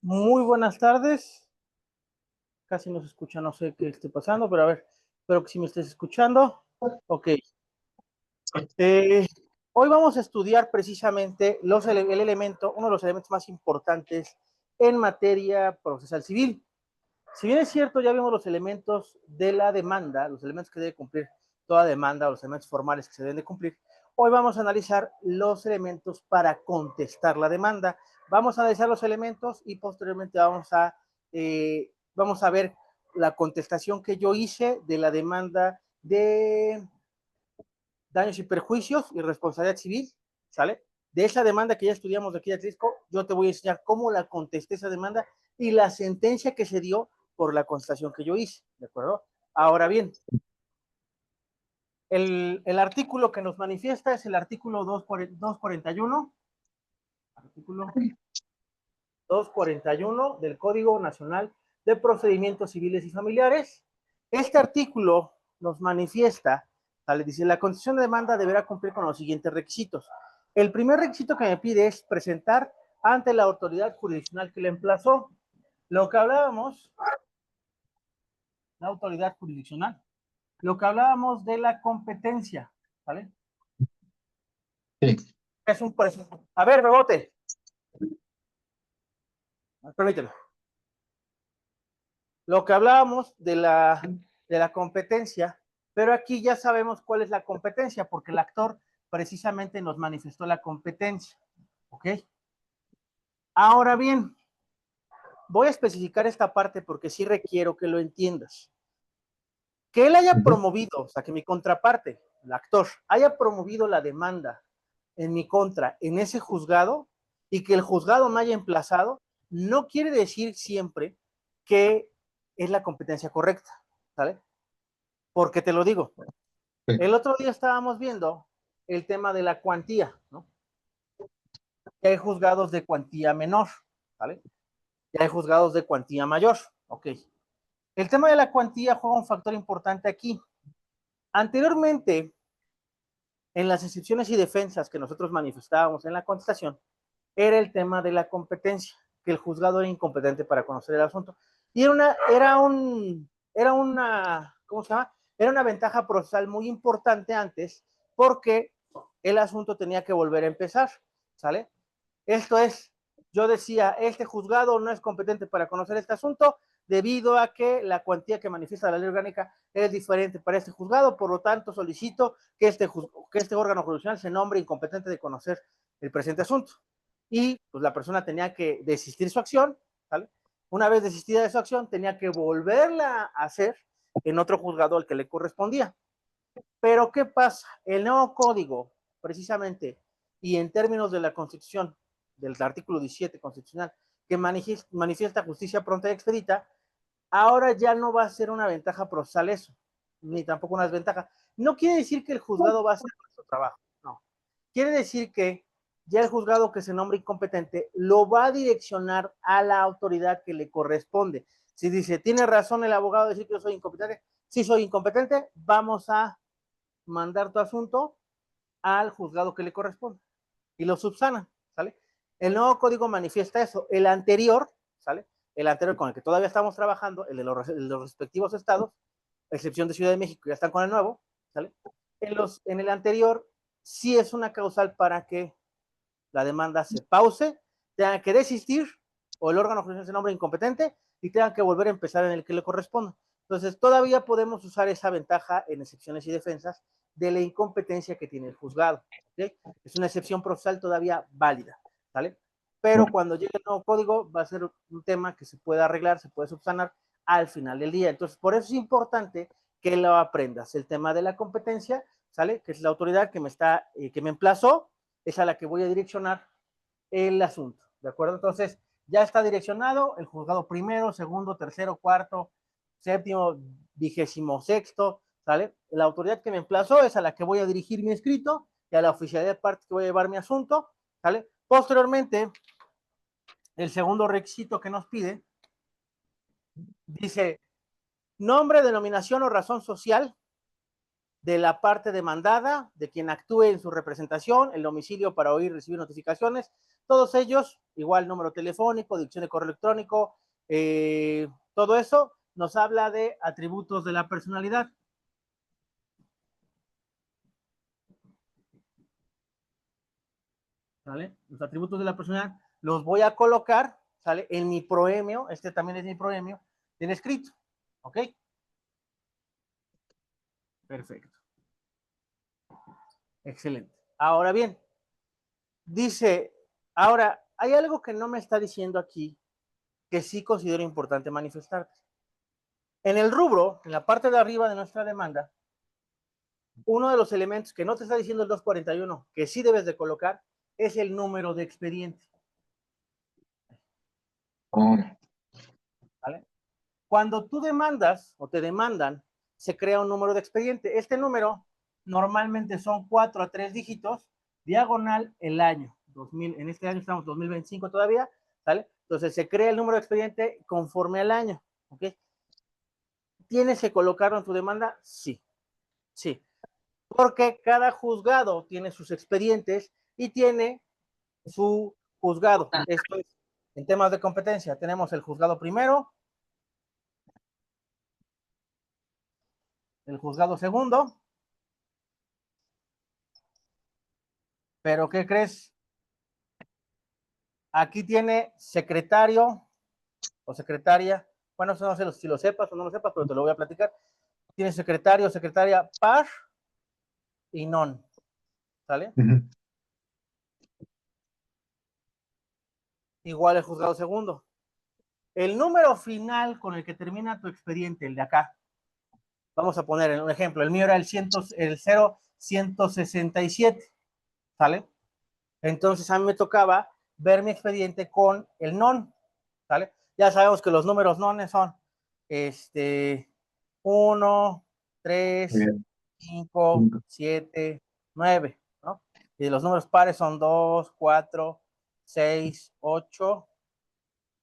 Muy buenas tardes. Casi no se escucha, no sé qué esté pasando, pero a ver, espero que sí me estés escuchando. Ok. Eh, Hoy vamos a estudiar precisamente el elemento, uno de los elementos más importantes en materia procesal civil. Si bien es cierto, ya vimos los elementos de la demanda, los elementos que debe cumplir toda demanda, los elementos formales que se deben de cumplir, hoy vamos a analizar los elementos para contestar la demanda. Vamos a analizar los elementos y posteriormente vamos a ver la contestación que yo hice de la demanda de daños y perjuicios y responsabilidad civil, ¿sale? De esa demanda que ya estudiamos de aquí de Atlisco, yo te voy a enseñar cómo la contesté esa demanda y la sentencia que se dio por la contestación que yo hice, ¿de acuerdo? Ahora bien, el artículo que nos manifiesta es el artículo 241, artículo 241 del Código Nacional de Procedimientos Civiles y Familiares. Este artículo nos manifiesta, ¿vale? Dice, la concesión de demanda deberá cumplir con los siguientes requisitos. El primer requisito que me pide es presentar ante la autoridad jurisdiccional que le emplazó. Lo que hablábamos, la autoridad jurisdiccional, lo que hablábamos de la competencia, ¿vale? Sí, Es un A ver, Bebote, permíteme. Lo que hablábamos de la competencia, pero aquí ya sabemos cuál es la competencia, porque el actor precisamente nos manifestó la competencia. ¿Ok? Ahora bien, voy a especificar esta parte porque sí requiero que lo entiendas. Que él haya ujú, promovido, o sea, que mi contraparte, el actor, haya promovido la demanda en mi contra en ese juzgado y que el juzgado me haya emplazado, no quiere decir siempre que es la competencia correcta, ¿sale? Porque te lo digo, sí, el otro día estábamos viendo el tema de la cuantía, ¿no? Que hay juzgados de cuantía menor, ¿vale? Y hay juzgados de cuantía mayor, ok. El tema de la cuantía juega un factor importante aquí. Anteriormente, en las excepciones y defensas que nosotros manifestábamos en la contestación, era el tema de la competencia, que el juzgado era incompetente para conocer el asunto. Y era una, ¿cómo se llama? Era una ventaja procesal muy importante antes, porque el asunto tenía que volver a empezar, ¿sale? Esto es, yo decía, este juzgado no es competente para conocer este asunto debido a que la cuantía que manifiesta la ley orgánica es diferente para este juzgado, por lo tanto solicito que este órgano jurisdiccional se nombre incompetente de conocer el presente asunto. Y pues la persona tenía que desistir su acción, ¿vale? Una vez desistida de su acción, tenía que volverla a hacer en otro juzgado al que le correspondía. Pero ¿qué pasa? El nuevo código, precisamente, y en términos de la Constitución, del artículo 17 constitucional, que manifiesta justicia pronta y expedita, ahora ya no va a ser una ventaja procesal eso, ni tampoco una desventaja. No quiere decir que el juzgado va a hacer nuestro trabajo, no. Quiere decir que ya el juzgado que se nombre incompetente lo va a direccionar a la autoridad que le corresponde. Si dice, tiene razón el abogado de decir que yo soy incompetente, si soy incompetente, vamos a mandar tu asunto al juzgado que le corresponde y lo subsana, ¿sale? El nuevo código manifiesta eso. El anterior, ¿sale? El anterior con el que todavía estamos trabajando, el de los respectivos estados, a excepción de Ciudad de México, ya están con el nuevo, ¿sale? En el anterior sí es una causal para que la demanda se pause, tenga que desistir o el órgano judicial se nombre incompetente y tenga que volver a empezar en el que le corresponda. Entonces, todavía podemos usar esa ventaja en excepciones y defensas de la incompetencia que tiene el juzgado. ¿Okay? Es una excepción procesal todavía válida, ¿vale? Pero cuando llegue el nuevo código va a ser un tema que se puede arreglar, se puede subsanar al final del día. Entonces, por eso es importante que lo aprendas. El tema de la competencia, ¿sale? Que es la autoridad que me emplazó, es a la que voy a direccionar el asunto, ¿de acuerdo? Entonces, ya está direccionado el juzgado primero, segundo, tercero, cuarto, séptimo, 26º, ¿sale? La autoridad que me emplazó es a la que voy a dirigir mi escrito y a la oficialidad de parte que voy a llevar mi asunto, ¿sale? Posteriormente, el segundo requisito que nos pide dice nombre, denominación o razón social de la parte demandada, de quien actúe en su representación, el domicilio para oír y recibir notificaciones, todos ellos igual número telefónico, dirección de correo electrónico, todo eso nos habla de atributos de la personalidad. ¿Vale? Los atributos de la personalidad los voy a colocar, ¿sale? En mi proemio, este también es mi proemio, del escrito, ¿ok? Perfecto. Excelente. Ahora bien, dice, ahora, hay algo que no me está diciendo aquí, que sí considero importante manifestarte. En el rubro, en la parte de arriba de nuestra demanda, uno de los elementos que no te está diciendo el 241, que sí debes de colocar, es el número de expediente. Ahora. ¿Vale? Cuando tú demandas o te demandan, se crea un número de expediente. Este número normalmente son 4 a 3 dígitos, diagonal el año. 2000, en este año estamos 2025 todavía, ¿sale? Entonces se crea el número de expediente conforme al año, ¿ok? ¿Tienes que colocarlo en tu demanda? Sí, sí. Porque cada juzgado tiene sus expedientes y tiene su juzgado. Esto es en temas de competencia. Tenemos el juzgado primero, el juzgado segundo, pero ¿qué crees? Aquí tiene secretario o secretaria. Bueno, eso no sé si lo sepas o no lo sepas, pero te lo voy a platicar. Tiene secretario o secretaria par y non. ¿Sale? Ujú. Igual el juzgado segundo. El número final con el que termina tu expediente, el de acá, vamos a poner un ejemplo, el mío era el 0167, ¿sale? Entonces a mí me tocaba ver mi expediente con el non, ¿sale? Ya sabemos que los números non son 1, 3, Bien. 5, 7, 9, ¿no? Y los números pares son 2, 4, 6, 8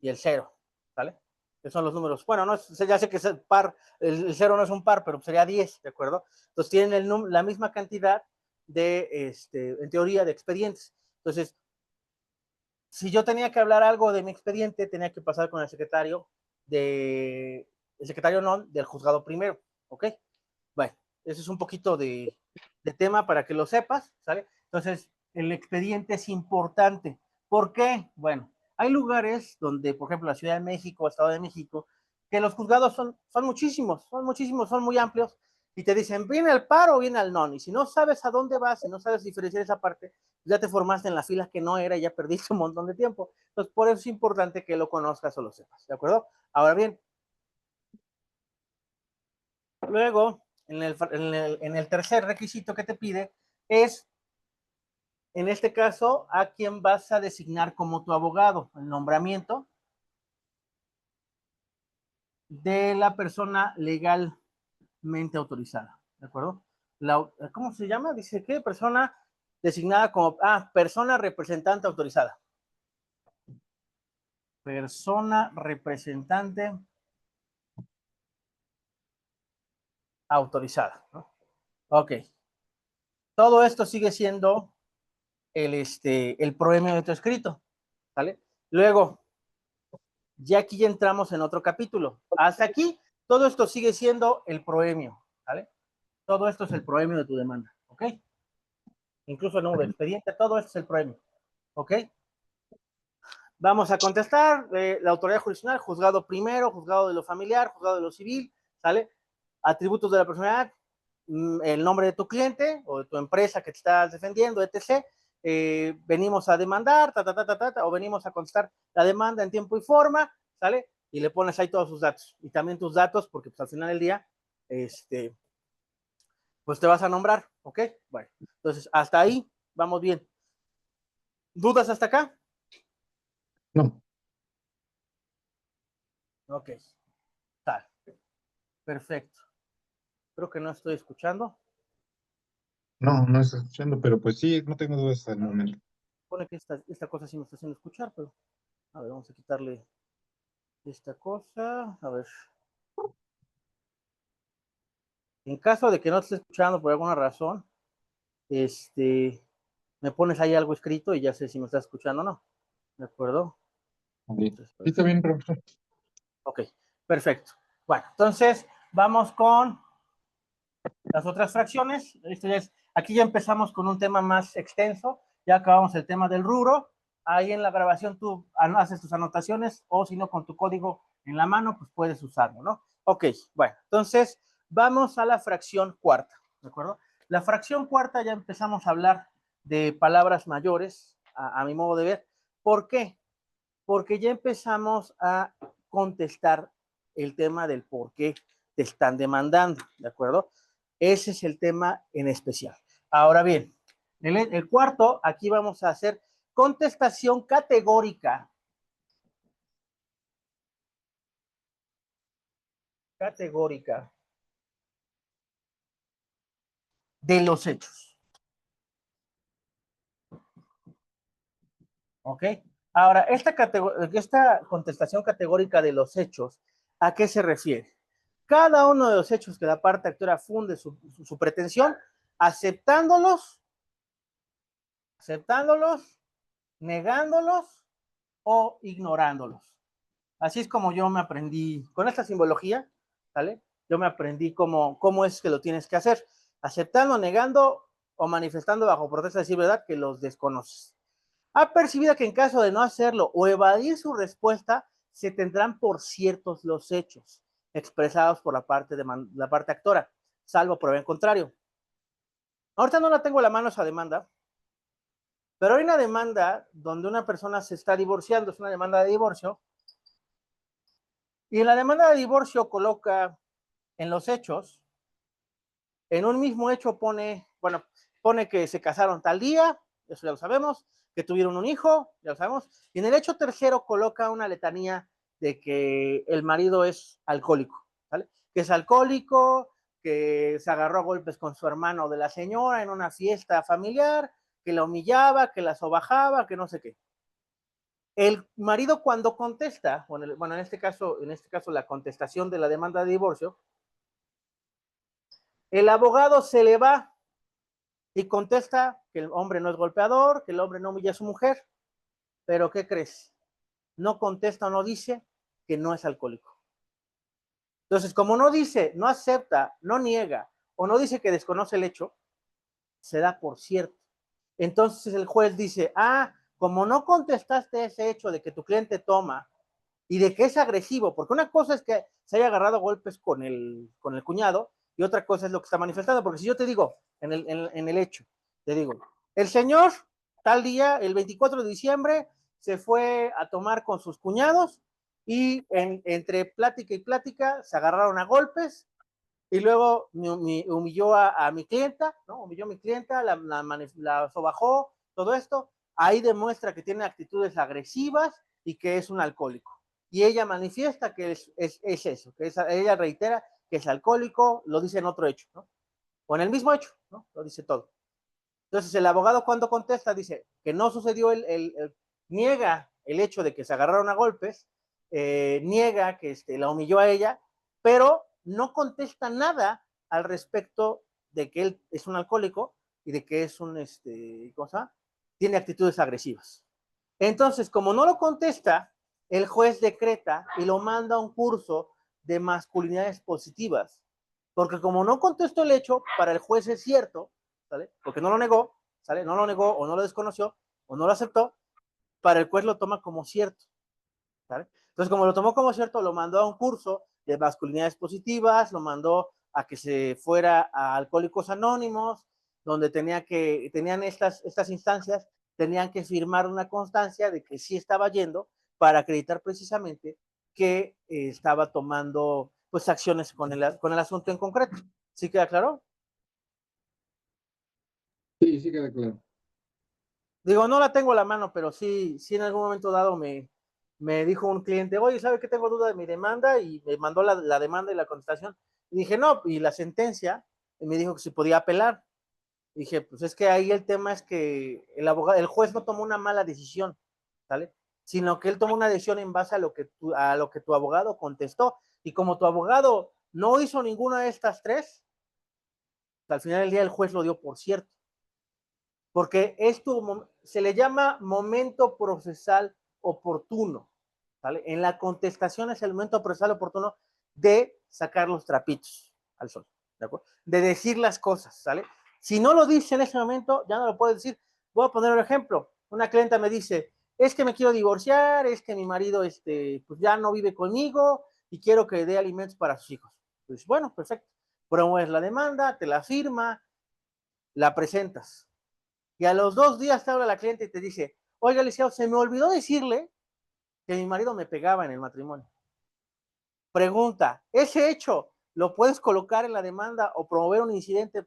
y el 0, ¿sale? Que son los números. Bueno, no es, ya sé que es el par, el 0 no es un par, pero sería 10, ¿de acuerdo? Entonces tienen la misma cantidad de, en teoría, de expedientes. Entonces, si yo tenía que hablar algo de mi expediente, tenía que pasar con el secretario no del juzgado primero, ¿ok? Bueno, eso es un poquito de tema para que lo sepas, ¿sale? Entonces, el expediente es importante. ¿Por qué? Bueno, hay lugares donde, por ejemplo, la Ciudad de México, Estado de México, que los juzgados son muchísimos, son muy amplios, y te dicen, viene al par o viene al non, y si no sabes a dónde vas, si no sabes diferenciar esa parte, ya te formaste en la fila que no era y ya perdiste un montón de tiempo. Entonces, por eso es importante que lo conozcas o lo sepas, ¿de acuerdo? Ahora bien, luego, en el tercer requisito que te pide es, en este caso, a quién vas a designar como tu abogado, el nombramiento de la persona legalmente autorizada, ¿de acuerdo? ¿Cómo se llama? Dice que persona designada como, persona representante autorizada. Persona representante autorizada, ¿no? Ok. Todo esto sigue siendo el proemio de tu escrito, ¿vale? Luego, ya aquí ya entramos en otro capítulo. Hasta aquí, todo esto sigue siendo el proemio, ¿vale? Todo esto es el proemio de tu demanda, ¿ok? Incluso el número de expediente, todo esto es el proemio, ¿ok? Vamos a contestar, la autoridad jurisdiccional, juzgado primero, juzgado de lo familiar, juzgado de lo civil, ¿sale? Atributos de la personalidad, el nombre de tu cliente o de tu empresa que te estás defendiendo, etc. Venimos a demandar, o venimos a contestar la demanda en tiempo y forma, ¿sale? Y le pones ahí todos sus datos. Y también tus datos, porque pues, al final del día, pues te vas a nombrar, ¿ok? Bueno, entonces hasta ahí vamos bien. ¿Dudas hasta acá? No, Ok, tal. Perfecto. Creo que no estoy escuchando. no estoy escuchando, pero pues sí, no tengo dudas hasta el momento. Supone que esta cosa sí me está haciendo escuchar, pero a ver, vamos a quitarle esta cosa. A ver. En caso de que no te esté escuchando por alguna razón, me pones ahí algo escrito y ya sé si me estás escuchando o no. ¿De acuerdo? Sí, está bien, profesor. Ok, perfecto. Bueno, entonces vamos con las otras fracciones. Aquí ya empezamos con un tema más extenso. Ya acabamos el tema del rubro. Ahí en la grabación tú haces tus anotaciones o si no con tu código en la mano, pues puedes usarlo, ¿no? Ok, bueno, entonces vamos a la fracción cuarta, ¿de acuerdo? La fracción cuarta ya empezamos a hablar de palabras mayores, a mi modo de ver. ¿Por qué? Porque ya empezamos a contestar el tema del por qué te están demandando, ¿de acuerdo? Ese es el tema en especial. Ahora bien, el cuarto, aquí vamos a hacer contestación categórica. Categórica de los hechos. ¿Ok? Ahora, esta contestación categórica de los hechos, ¿a qué se refiere? Cada uno de los hechos que la parte actora funde su pretensión, aceptándolos, negándolos o ignorándolos. Así es como yo me aprendí, con esta simbología, ¿vale? Yo me aprendí cómo es que lo tienes que hacer, aceptando, negando o manifestando bajo protesta de decir verdad que los desconoces. Ha percibido que en caso de no hacerlo o evadir su respuesta, se tendrán por ciertos los hechos expresados por la parte actora, salvo prueba en contrario. Ahorita no la tengo a la mano esa demanda, pero hay una demanda donde una persona se está divorciando, es una demanda de divorcio, y en la demanda de divorcio coloca en los hechos, en un mismo hecho pone que se casaron tal día, eso ya lo sabemos, que tuvieron un hijo, ya lo sabemos, y en el hecho tercero coloca una letanía de que el marido es alcohólico, ¿vale? Que es alcohólico, que se agarró a golpes con su hermano de la señora en una fiesta familiar, que la humillaba, que la sobajaba, que no sé qué. El marido cuando contesta, bueno, en este caso la contestación de la demanda de divorcio, el abogado se le va y contesta que el hombre no es golpeador, que el hombre no humilla a su mujer, pero ¿qué crees? No contesta o no dice que no es alcohólico. Entonces, como no dice, no acepta, no niega o no dice que desconoce el hecho, se da por cierto. Entonces el juez dice, como no contestaste ese hecho de que tu cliente toma y de que es agresivo, porque una cosa es que se haya agarrado a golpes con el cuñado y otra cosa es lo que está manifestando, porque si yo te digo en el hecho, te digo, el señor tal día, el 24 de diciembre, se fue a tomar con sus cuñados y entre plática y plática se agarraron a golpes y luego humilló a mi clienta, ¿no? Humilló a mi clienta, la sobajó, todo esto. Ahí demuestra que tiene actitudes agresivas y que es un alcohólico. Y ella manifiesta que es eso, ella reitera que es alcohólico, lo dice en otro hecho, ¿no? O en el mismo hecho, ¿no? Lo dice todo. Entonces el abogado cuando contesta dice que no sucedió, niega el hecho de que se agarraron a golpes, niega que la humilló a ella, pero no contesta nada al respecto de que él es un alcohólico y de que es cosa, tiene actitudes agresivas. Entonces, como no lo contesta, el juez decreta y lo manda a un curso de masculinidades positivas, porque como no contestó el hecho, para el juez es cierto, ¿sale? Porque no lo negó, ¿sale? No lo negó o no lo desconoció o no lo aceptó, para el juez lo toma como cierto, ¿sale? Entonces, como lo tomó como cierto, lo mandó a un curso de masculinidades positivas, lo mandó a que se fuera a Alcohólicos Anónimos, donde tenían estas instancias, tenían que firmar una constancia de que sí estaba yendo para acreditar precisamente que estaba tomando pues acciones con el asunto en concreto. ¿Sí queda claro? Sí, sí queda claro. Digo, no la tengo a la mano, pero sí en algún momento dado me dijo un cliente, oye, ¿sabe que tengo duda de mi demanda? Y me mandó la demanda y la contestación. Y dije, no, y la sentencia, y me dijo que si podía apelar. Y dije, pues es que ahí el tema es que el juez no tomó una mala decisión, ¿sale? Sino que él tomó una decisión en base a lo que tu abogado contestó. Y como tu abogado no hizo ninguna de estas tres, al final del día el juez lo dio por cierto. Porque se le llama momento procesal oportuno, ¿vale? En la contestación es el momento procesal oportuno de sacar los trapitos al sol, ¿de acuerdo? De decir las cosas, ¿sale? Si no lo dice en ese momento, ya no lo puedes decir. Voy a poner un ejemplo. Una clienta me dice, es que me quiero divorciar, es que mi marido pues ya no vive conmigo y quiero que dé alimentos para sus hijos. Pues bueno, perfecto. Promueves la demanda, te la firma, la presentas. Y a los 2 días te habla la cliente y te dice, oiga, licenciado, se me olvidó decirle que mi marido me pegaba en el matrimonio. Pregunta, ¿ese hecho lo puedes colocar en la demanda o promover un incidente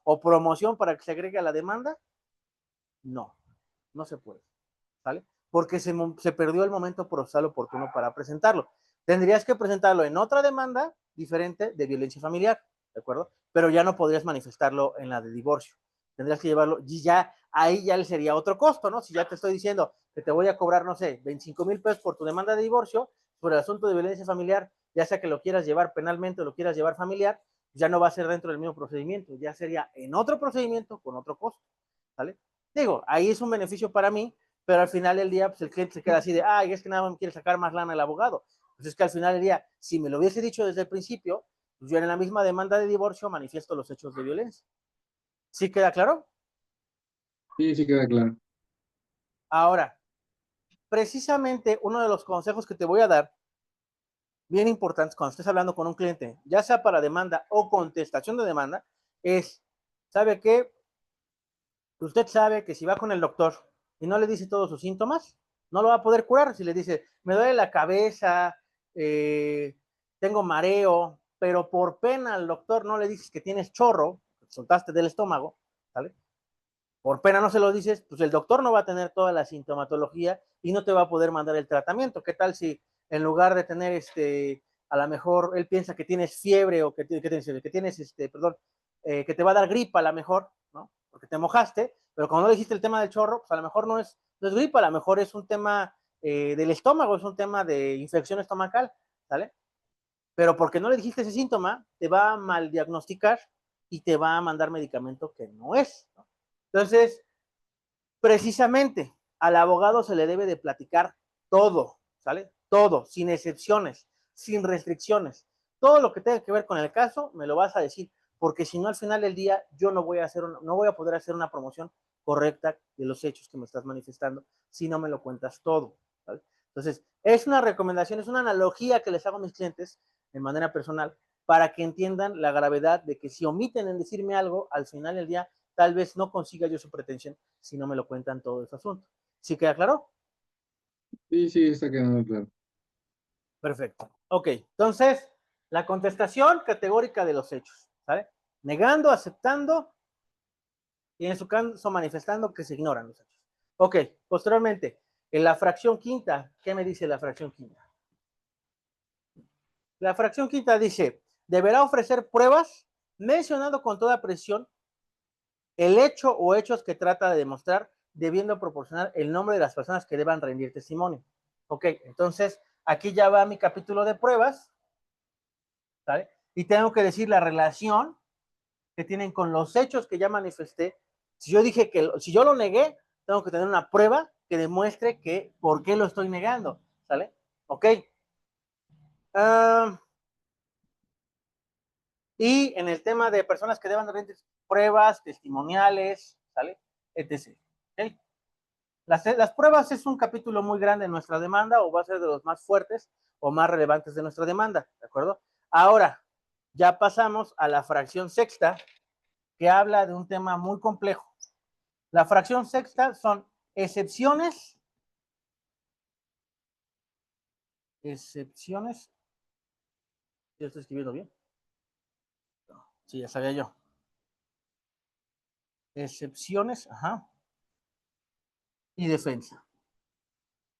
o promoción para que se agregue a la demanda? No, no se puede, ¿vale? Porque se perdió el momento procesal oportuno para presentarlo. Tendrías que presentarlo en otra demanda diferente de violencia familiar, ¿de acuerdo? Pero ya no podrías manifestarlo en la de divorcio. Tendrías que llevarlo, y ya ahí ya le sería otro costo, ¿no? Si ya te estoy diciendo que te voy a cobrar, no sé, 25,000 pesos por tu demanda de divorcio, por el asunto de violencia familiar, ya sea que lo quieras llevar penalmente o lo quieras llevar familiar, ya no va a ser dentro del mismo procedimiento, ya sería en otro procedimiento con otro costo, ¿vale? Digo, ahí es un beneficio para mí, pero al final del día, pues el cliente se queda así de, ay, es que nada más me quiere sacar más lana el abogado. Pues es que al final del día, si me lo hubiese dicho desde el principio, pues yo en la misma demanda de divorcio manifiesto los hechos de violencia. ¿Sí queda claro? Sí, sí queda claro. Ahora, precisamente uno de los consejos que te voy a dar, bien importantes cuando estés hablando con un cliente, ya sea para demanda o contestación de demanda, es, ¿sabe qué? Usted sabe que si va con el doctor y no le dice todos sus síntomas, no lo va a poder curar. Si le dice, me duele la cabeza, eh, tengo mareo, pero por pena al doctor no le dices que tienes chorro, soltaste del estómago, ¿vale? Por pena no se lo dices, pues el doctor no va a tener toda la sintomatología y no te va a poder mandar el tratamiento. ¿Qué tal si en lugar de tener a lo mejor él piensa que tienes fiebre o que tienes, perdón, que te va a dar gripa a lo mejor, ¿no? Porque te mojaste, pero cuando no le dijiste el tema del chorro, pues a lo mejor no es gripa, a lo mejor es un tema del estómago, es un tema de infección estomacal, ¿sale? Pero porque no le dijiste ese síntoma, te va a mal diagnosticar y te va a mandar medicamento que no es, ¿no? Entonces, precisamente al abogado se le debe de platicar todo, ¿sale? Todo, sin excepciones, sin restricciones. Todo lo que tenga que ver con el caso me lo vas a decir, porque si no al final del día yo no voy a poder hacer una promoción correcta de los hechos que me estás manifestando si no me lo cuentas todo, ¿vale? Entonces, es una recomendación, es una analogía que les hago a mis clientes de manera personal para que entiendan la gravedad de que si omiten en decirme algo, al final del día tal vez no consiga yo su pretensión si no me lo cuentan todo ese asunto. ¿Sí queda claro? Sí, sí, está quedando claro. Perfecto. Ok, entonces, la contestación categórica de los hechos, ¿sale? Negando, aceptando y en su caso manifestando que se ignoran los hechos. Ok, posteriormente, en la fracción quinta, ¿qué me dice la fracción quinta? La fracción quinta dice, deberá ofrecer pruebas mencionando con toda presión el hecho o hechos que trata de demostrar, debiendo proporcionar el nombre de las personas que deban rendir testimonio. Ok, entonces aquí ya va mi capítulo de pruebas, ¿vale? Y tengo que decir la relación que tienen con los hechos que ya manifesté. Si yo lo negué, tengo que tener una prueba que demuestre que por qué lo estoy negando, ¿sale? Ok. Uh, y en el tema de personas que deban rendir pruebas, testimoniales, ¿sale? Etc. ¿Okay? Las pruebas es un capítulo muy grande en nuestra demanda o va a ser de los más fuertes o más relevantes de nuestra demanda, ¿de acuerdo? Ahora, ya pasamos a la fracción sexta, que habla de un tema muy complejo. La fracción sexta son excepciones, ¿yo estoy escribiendo bien? Sí, ya sabía yo. Excepciones, ajá, y defensa.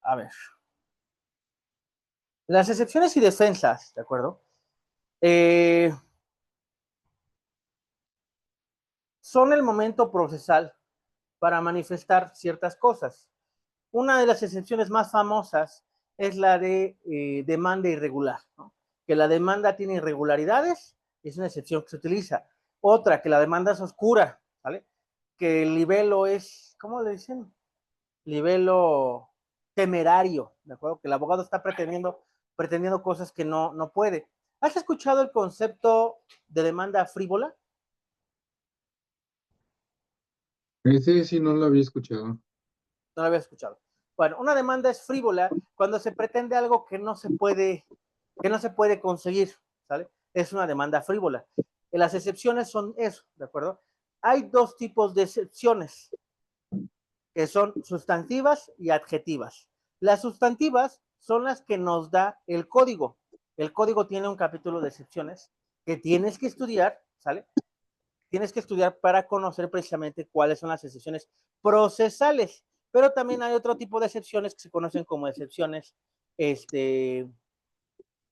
A ver. Las excepciones y defensas, ¿de acuerdo? Son el momento procesal para manifestar ciertas cosas. Una de las excepciones más famosas es la de demanda irregular, ¿no? Que la demanda tiene irregularidades, es una excepción que se utiliza. Otra, que la demanda es oscura, ¿vale? Que el libelo es, ¿cómo le dicen? Libelo temerario, ¿de acuerdo? Que el abogado está pretendiendo cosas que no puede. ¿Has escuchado el concepto de demanda frívola? Sí, sí, no lo había escuchado. No lo había escuchado. Bueno, una demanda es frívola cuando se pretende algo que no se puede conseguir, ¿sale? Es una demanda frívola. Las excepciones son eso, ¿de acuerdo? Hay dos tipos de excepciones, que son sustantivas y adjetivas. Las sustantivas son las que nos da el código. El código tiene un capítulo de excepciones que tienes que estudiar, ¿sale? Tienes que estudiar para conocer precisamente cuáles son las excepciones procesales. Pero también hay otro tipo de excepciones que se conocen como excepciones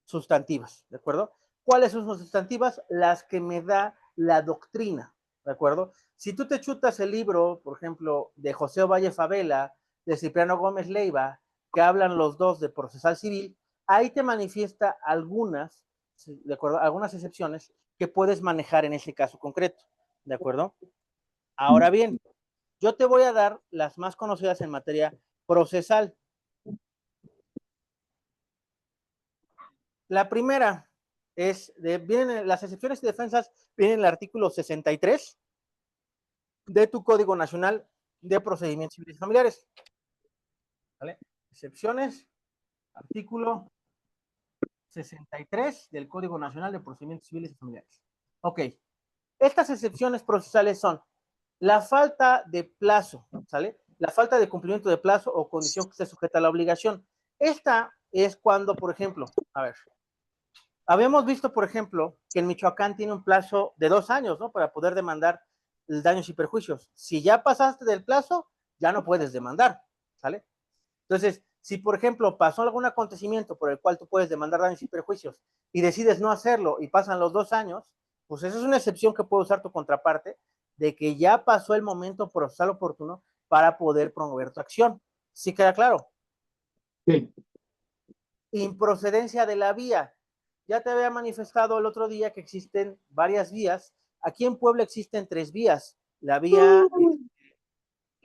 sustantivas, ¿de acuerdo? ¿Cuáles son las sustantivas? Las que me da la doctrina, ¿de acuerdo? Si tú te chutas el libro, por ejemplo, de José Ovalle Favela, de Cipriano Gómez Leiva, que hablan los dos de procesal civil, ahí te manifiesta algunas, ¿de acuerdo? Algunas excepciones que puedes manejar en ese caso concreto, ¿de acuerdo? Ahora bien, yo te voy a dar las más conocidas en materia procesal. La primera vienen las excepciones y defensas, vienen en el artículo 63 de tu Código Nacional de Procedimientos Civiles y Familiares. ¿Vale? Excepciones, artículo 63 del Código Nacional de Procedimientos Civiles y Familiares. Ok, estas excepciones procesales son la falta de plazo, ¿sale? La falta de cumplimiento de plazo o condición que esté sujeta a la obligación. Esta es cuando, por ejemplo, a ver, habíamos visto, por ejemplo, que en Michoacán tiene un plazo de 2 años, ¿no? Para poder demandar daños y perjuicios. Si ya pasaste del plazo, ya no puedes demandar, ¿sale? Entonces, si por ejemplo pasó algún acontecimiento por el cual tú puedes demandar daños y perjuicios y decides no hacerlo y pasan los 2 años, pues esa es una excepción que puede usar tu contraparte de que ya pasó el momento procesal oportuno para poder promover tu acción. ¿Sí queda claro? Sí, Improcedencia de la vía. Ya te había manifestado el otro día que existen varias vías. Aquí en Puebla existen 3 vías. La vía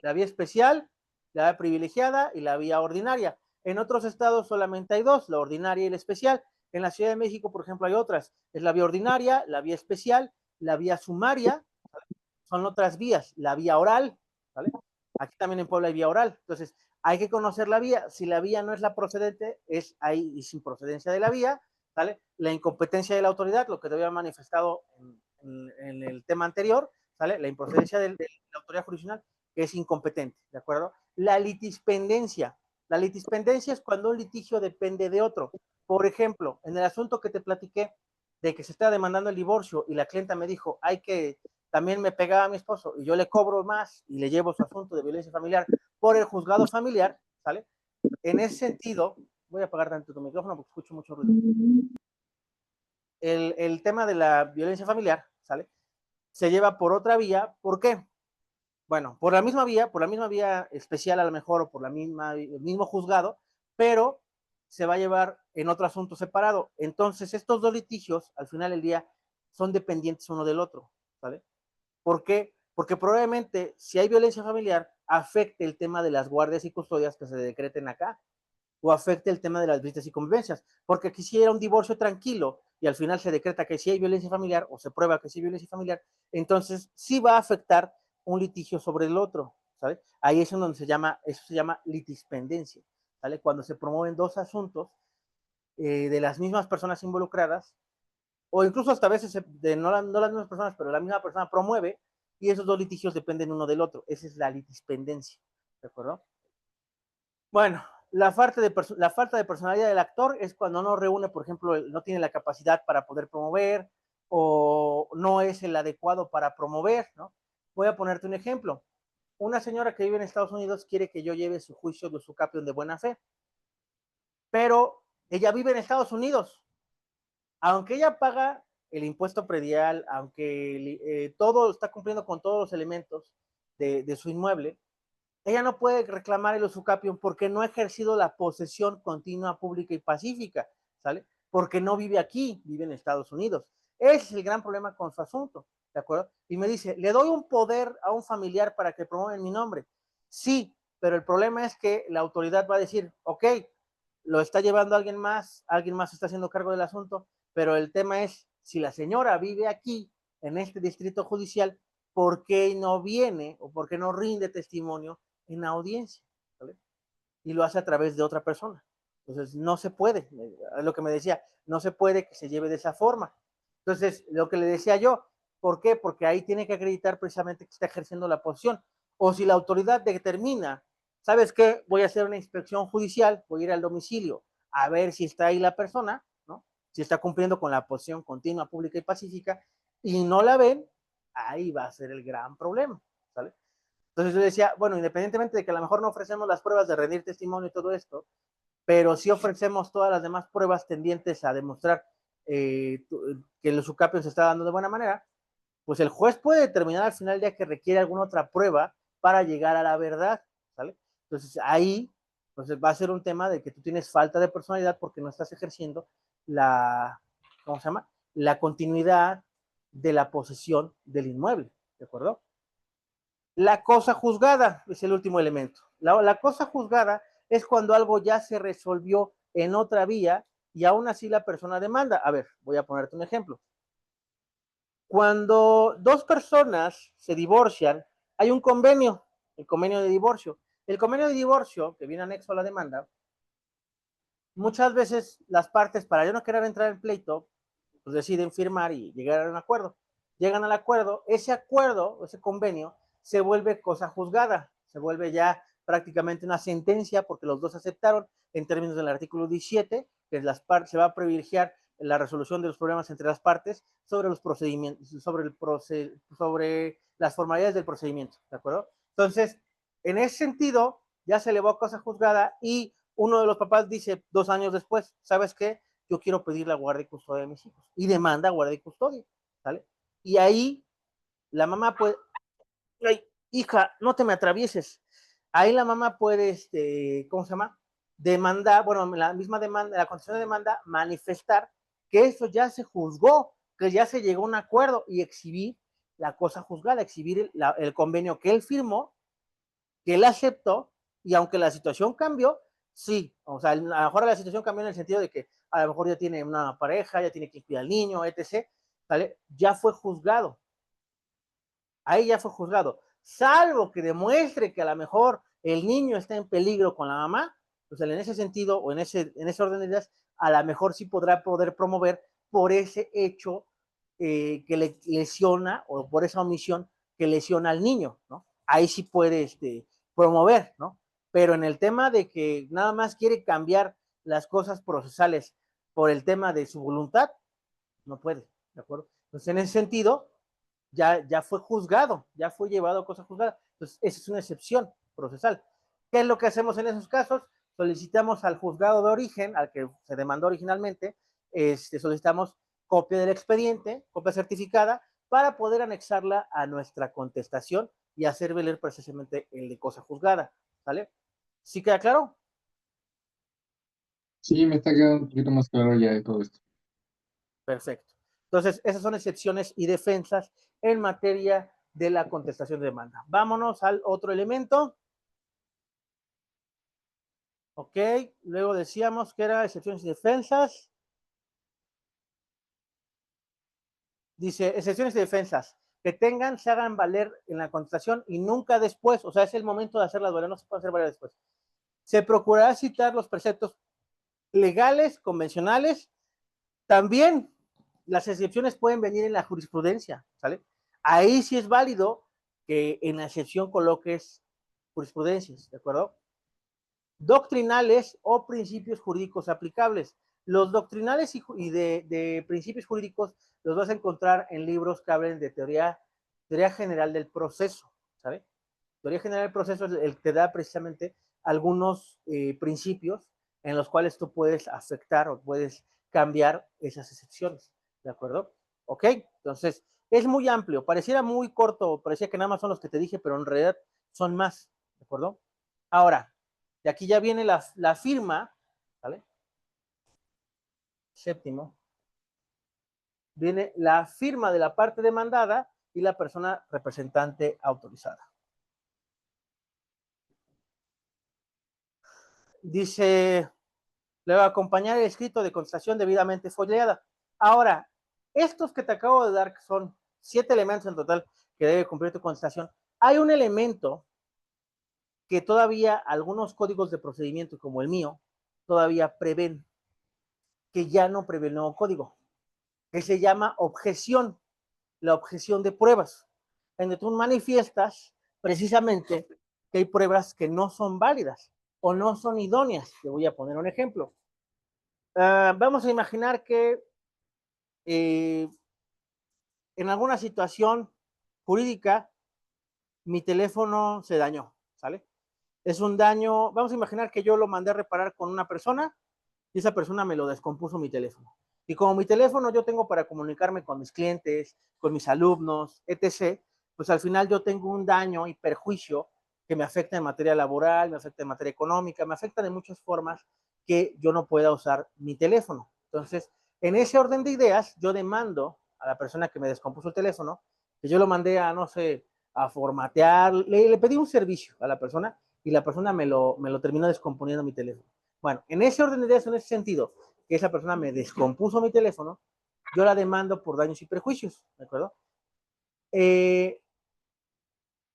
especial, la vía privilegiada y la vía ordinaria. En otros estados solamente hay 2, la ordinaria y la especial. En la Ciudad de México, por ejemplo, hay otras. Es la vía ordinaria, la vía especial, la vía sumaria, ¿vale? Son otras vías, la vía oral, ¿vale? Aquí también en Puebla hay vía oral. Entonces, hay que conocer la vía. Si la vía no es la procedente, es ahí sin procedencia de la vía, ¿vale? La incompetencia de la autoridad, lo que te había manifestado en el tema anterior, ¿vale? La improcedencia de la autoridad jurisdiccional, que es incompetente, ¿de acuerdo? La litispendencia. La litispendencia es cuando un litigio depende de otro. Por ejemplo, en el asunto que te platiqué de que se está demandando el divorcio y la clienta me dijo, hay que, también me pegaba a mi esposo y yo le cobro más y le llevo su asunto de violencia familiar por el juzgado familiar, ¿sale? En ese sentido, voy a apagar tanto tu micrófono porque escucho mucho ruido. El tema de la violencia familiar, ¿sale? Se lleva por otra vía. ¿Por qué? Bueno, por la misma vía especial a lo mejor, o por el mismo juzgado, pero se va a llevar en otro asunto separado. Entonces, estos dos litigios, al final del día, son dependientes uno del otro, ¿vale? ¿Por qué? Porque probablemente, si hay violencia familiar, afecte el tema de las guardias y custodias que se decreten acá, o afecte el tema de las visitas y convivencias, porque aquí si era un divorcio tranquilo y al final se decreta que sí hay violencia familiar o se prueba que sí hay violencia familiar, entonces sí va a afectar un litigio sobre el otro, ¿sale? Ahí es en donde eso se llama litispendencia, ¿sale? Cuando se promueven dos asuntos de las mismas personas involucradas, o incluso hasta a veces no las mismas personas, pero la misma persona promueve y esos dos litigios dependen uno del otro. Esa es la litispendencia, ¿de acuerdo? Bueno, la falta de personalidad del actor es cuando no reúne, por ejemplo, no tiene la capacidad para poder promover o no es el adecuado para promover, ¿no? Voy a ponerte un ejemplo. Una señora que vive en Estados Unidos quiere que yo lleve su juicio de su capión de buena fe, pero ella vive en Estados Unidos. Aunque ella paga el impuesto predial, aunque todo está cumpliendo con todos los elementos de su inmueble, ella no puede reclamar el usucapión porque no ha ejercido la posesión continua, pública y pacífica, ¿sale? Porque no vive aquí, vive en Estados Unidos. Ese es el gran problema con su asunto, ¿de acuerdo? Y me dice, ¿le doy un poder a un familiar para que promueva en mi nombre? Sí, pero el problema es que la autoridad va a decir, ok, lo está llevando alguien más está haciendo cargo del asunto, pero el tema es, si la señora vive aquí, en este distrito judicial, ¿por qué no viene o por qué no rinde testimonio en la audiencia? ¿Vale? Y lo hace a través de otra persona. Entonces, no se puede, es lo que me decía, no se puede que se lleve de esa forma. Entonces, lo que le decía yo, ¿por qué? Porque ahí tiene que acreditar precisamente que está ejerciendo la posición. O si la autoridad determina, ¿sabes qué? Voy a hacer una inspección judicial, voy a ir al domicilio a ver si está ahí la persona, ¿no? Si está cumpliendo con la posición continua, pública y pacífica, y no la ven, ahí va a ser el gran problema, ¿sale? Entonces yo decía, bueno, independientemente de que a lo mejor no ofrecemos las pruebas de rendir testimonio y todo esto, pero sí ofrecemos todas las demás pruebas tendientes a demostrar que el usucapio se está dando de buena manera, pues el juez puede determinar al final ya que requiere alguna otra prueba para llegar a la verdad, ¿sale? Entonces ahí pues, va a ser un tema de que tú tienes falta de personalidad porque no estás ejerciendo la, ¿cómo se llama? La continuidad de la posesión del inmueble, ¿de acuerdo? La cosa juzgada es el último elemento. La cosa juzgada es cuando algo ya se resolvió en otra vía y aún así la persona demanda. A ver, voy a ponerte un ejemplo. Cuando dos personas se divorcian, hay un convenio, el convenio de divorcio. El convenio de divorcio, que viene anexo a la demanda, muchas veces las partes, para yo no querer entrar en pleito, pues deciden firmar y llegar a un acuerdo. Llegan al acuerdo, ese convenio, se vuelve cosa juzgada, se vuelve ya prácticamente una sentencia porque los dos aceptaron en términos del artículo 17, que las partes se va a privilegiar la resolución de los problemas entre las partes sobre los procedimientos, sobre las formalidades del procedimiento, ¿de acuerdo? Entonces, en ese sentido, ya se elevó a cosa juzgada y uno de los papás dice 2 años después, ¿sabes qué? Yo quiero pedir la guardia y custodia de mis hijos. Y demanda guardia y custodia, ¿sale? Y ahí la mamá puede, ay, hija, no te me atravieses. Ahí la mamá puede, ¿cómo se llama? Demandar, bueno, la misma demanda, la condición de demanda, manifestar que eso ya se juzgó, que ya se llegó a un acuerdo y exhibir la cosa juzgada, exhibir el convenio que él firmó, que él aceptó, y aunque la situación cambió, sí, o sea, a lo mejor la situación cambió en el sentido de que a lo mejor ya tiene una pareja, ya tiene que cuidar al niño, etc., ¿vale? Ya fue juzgado, ahí ya fue juzgado, salvo que demuestre que a lo mejor el niño está en peligro con la mamá, pues en ese sentido o en ese orden de ideas, a lo mejor sí podrá poder promover por ese hecho que le lesiona o por esa omisión que lesiona al niño, ¿no? Ahí sí puede promover, ¿no? Pero en el tema de que nada más quiere cambiar las cosas procesales por el tema de su voluntad, no puede, ¿de acuerdo? Entonces, en ese sentido, ya fue juzgado, ya fue llevado a cosa juzgada. Entonces, esa es una excepción procesal. ¿Qué es lo que hacemos en esos casos? Solicitamos al juzgado de origen, al que se demandó originalmente, solicitamos copia del expediente, copia certificada, para poder anexarla a nuestra contestación y hacer valer precisamente el de cosa juzgada, ¿vale? ¿Sí queda claro? Sí, me está quedando un poquito más claro ya de todo esto. Perfecto. Entonces, esas son excepciones y defensas en materia de la contestación de demanda. Vámonos al otro elemento. Ok, luego decíamos que era excepciones y defensas. Dice, excepciones y defensas que tengan, se hagan valer en la contestación y nunca después, o sea, es el momento de hacerlas valer, no se puede hacer valer después. Se procurará citar los preceptos legales, convencionales. También las excepciones pueden venir en la jurisprudencia, ¿sale? Ahí sí es válido que en la excepción coloques jurisprudencias, ¿de acuerdo? Doctrinales o principios jurídicos aplicables. Los doctrinales y de principios jurídicos los vas a encontrar en libros que hablen de teoría general del proceso, ¿sabe? Teoría general del proceso es el que te da precisamente algunos principios en los cuales tú puedes afectar o puedes cambiar esas excepciones, ¿de acuerdo? Ok, entonces es muy amplio, pareciera muy corto, parecía que nada más son los que te dije, pero en realidad son más, ¿de acuerdo? Ahora, de aquí ya viene la firma, ¿vale? Séptimo, viene la firma de la parte demandada y la persona representante autorizada. dice, le va a acompañar el escrito de contestación debidamente foliada. Ahora, estos que te acabo de dar, que son 7 elementos en total que debe cumplir tu contestación, hay un elemento que todavía algunos códigos de procedimiento, como el mío, todavía prevén, que ya no prevé el nuevo código, que se llama objeción, la objeción de pruebas, en donde tú manifiestas precisamente que hay pruebas que no son válidas o no son idóneas. Te voy a poner un ejemplo. Vamos a imaginar que eh, en alguna situación jurídica mi teléfono se dañó, ¿sale? Es un daño, vamos a imaginar que yo lo mandé a reparar con una persona y esa persona me lo descompuso mi teléfono. Y como mi teléfono yo tengo para comunicarme con mis clientes, con mis alumnos, etc., pues al final yo tengo un daño y perjuicio que me afecta en materia laboral, me afecta en materia económica, me afecta de muchas formas que yo no pueda usar mi teléfono. Entonces, en ese orden de ideas, yo demando a la persona que me descompuso el teléfono, que yo lo mandé a, no sé, a formatear, le pedí un servicio a la persona y la persona me lo terminó descomponiendo mi teléfono. Bueno, en ese orden de ideas, en ese sentido, que esa persona me descompuso mi teléfono, yo la demando por daños y perjuicios, ¿de acuerdo? Eh,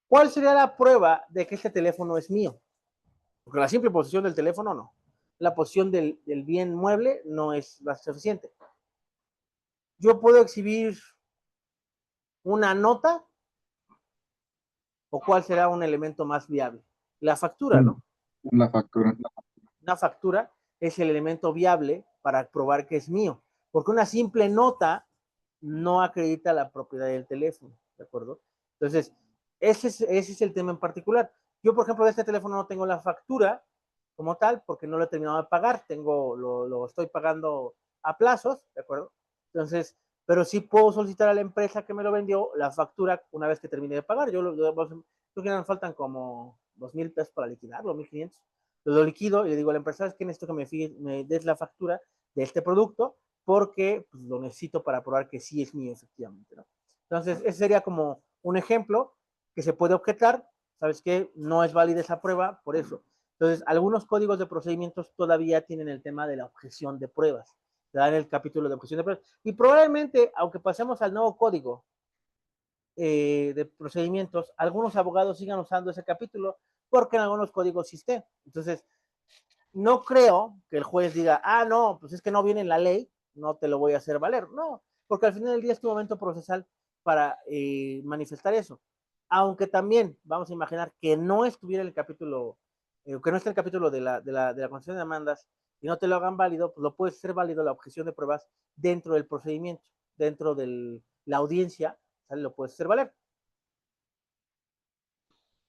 ¿Cuál sería la prueba de que este teléfono es mío? Porque la simple posesión del teléfono no. La posesión del bien mueble no es suficiente. Yo puedo exhibir una nota o cuál será un elemento más viable. La factura, Mm, ¿no? La factura. Una factura es el elemento viable para probar que es mío, porque una simple nota no acredita la propiedad del teléfono, ¿de acuerdo? Entonces, ese es el tema en particular. Yo, por ejemplo, de este teléfono no tengo la factura como tal, porque no lo he terminado de pagar, lo estoy pagando a plazos, ¿de acuerdo? Entonces, pero sí puedo solicitar a la empresa que me lo vendió la factura una vez que termine de pagar. Creo que nos faltan como 2,000 pesos para liquidarlo, 1,500. Lo liquido y le digo a la empresa, es que necesito que me des la factura de este producto porque pues, lo necesito para probar que sí es mío, efectivamente, ¿no? Entonces, ese sería como un ejemplo que se puede objetar, ¿sabes qué? No es válida esa prueba, por eso. Entonces, algunos códigos de procedimientos todavía tienen el tema de la objeción de pruebas, te dan el capítulo de objeción de pruebas. Y probablemente, aunque pasemos al nuevo código de procedimientos, algunos abogados sigan usando ese capítulo porque en algunos códigos existe. Entonces, no creo que el juez diga, ah, no, pues es que no viene en la ley, no te lo voy a hacer valer. No, porque al final del día es tu momento procesal para manifestar eso. Aunque también vamos a imaginar que no estuviera en el capítulo, que no esté en el capítulo de la concesión de demandas y no te lo hagan válido, pues lo puede ser válido la objeción de pruebas dentro del procedimiento, dentro de la audiencia, ¿sale? Lo puedes hacer valer.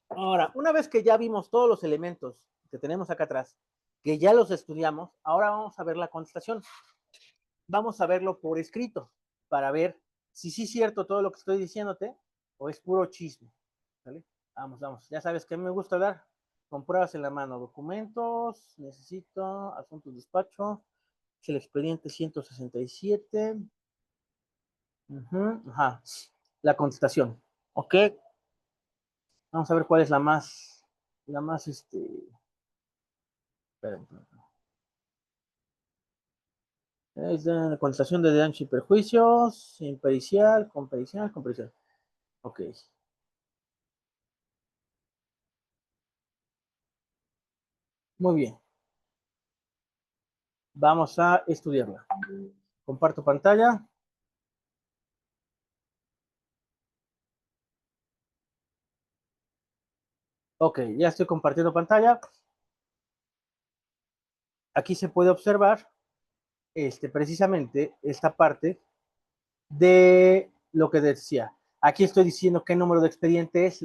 Ahora, una vez que ya vimos todos los elementos que tenemos acá atrás, que ya los estudiamos, ahora vamos a ver la contestación. Vamos a verlo por escrito para ver si sí es cierto todo lo que estoy diciéndote o es puro chisme. ¿Vale? Vamos, vamos. Ya sabes que a mí me gusta dar con pruebas en la mano. Documentos, necesito, asuntos, despacho, es el expediente 167. Ajá. La contestación. Ok. Vamos a ver cuál es la más. Espera, es de contestación de daños y perjuicios, sin pericial, con pericial, con pericial. Ok, muy bien. Vamos a estudiarla. Comparto pantalla. Ok, ya estoy compartiendo pantalla. Aquí se puede observar precisamente esta parte de lo que decía. Aquí estoy diciendo qué número de expediente es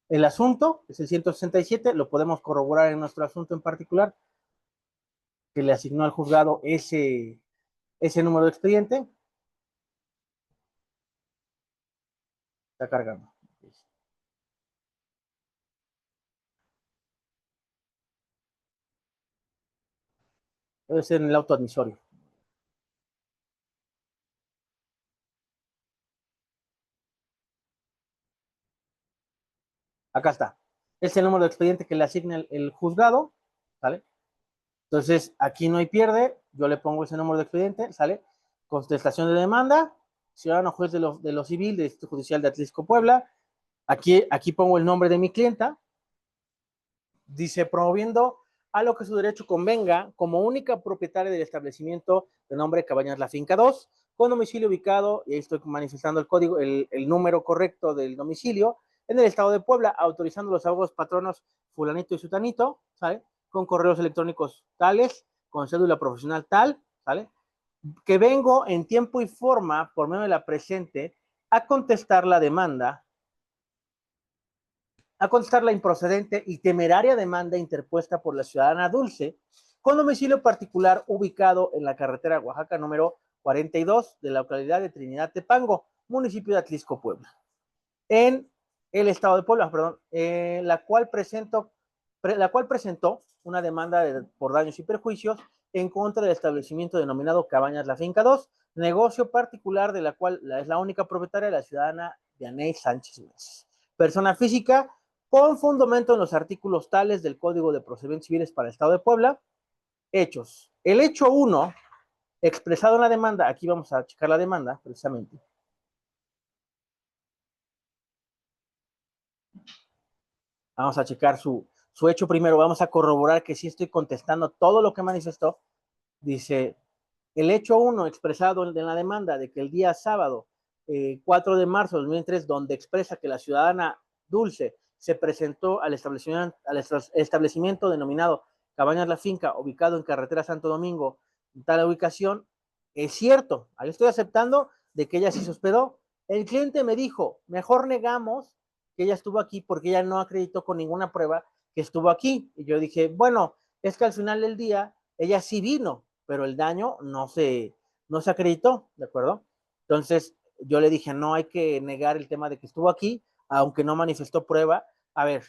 el asunto, es el 167, lo podemos corroborar en nuestro asunto en particular, que le asignó al juzgado ese número de expediente. Está cargando. Debe ser en el auto admisorio. Acá está. Es el número de expediente que le asigna el juzgado ¿sale? Entonces, aquí no hay pierde, yo le pongo ese número de expediente, ¿sale? Contestación de demanda, ciudadano juez de lo civil, del Distrito Judicial de Atlisco, Puebla. Aquí pongo el nombre de mi clienta. Dice, promoviendo a lo que su derecho convenga como única propietaria del establecimiento de nombre Cabañas La Finca 2, con domicilio ubicado, y ahí estoy manifestando el código, el número correcto del domicilio, en el estado de Puebla, autorizando los abogados patronos fulanito y sutanito, ¿sale? Con correos electrónicos tales, con cédula profesional tal, ¿sale? Que vengo en tiempo y forma, por medio de la presente, a contestar la demanda, a contestar la improcedente y temeraria demanda interpuesta por la ciudadana Dulce, con domicilio particular ubicado en la carretera Oaxaca número 42 de la localidad de Trinidad Tepango, municipio de Atlisco, Puebla, en el estado de Puebla, perdón, la cual presentó una demanda por daños y perjuicios en contra del establecimiento denominado Cabañas La Finca 2, negocio particular de la cual es la única propietaria la ciudadana Dianey Sánchez Meses, persona física con fundamento en los artículos tales del Código de Procedimientos Civiles para el Estado de Puebla. Hechos. El hecho 1, expresado en la demanda, aquí vamos a checar la demanda, precisamente. Vamos a checar su hecho primero, vamos a corroborar que sí estoy contestando todo lo que manifestó. Dice, el hecho 1 expresado en la demanda de que el día sábado 4 de marzo de 2003, donde expresa que la ciudadana Dulce se presentó al establecimiento denominado Cabañas La Finca, ubicado en carretera Santo Domingo, en tal ubicación, es cierto, ahí estoy aceptando de que ella sí se hospedó. El cliente me dijo, mejor negamos que ella estuvo aquí porque ella no acreditó con ninguna prueba que estuvo aquí. Y yo dije, bueno, es que al final del día ella sí vino, pero el daño no se acreditó, ¿de acuerdo? Entonces yo le dije, no hay que negar el tema de que estuvo aquí, aunque no manifestó prueba. A ver,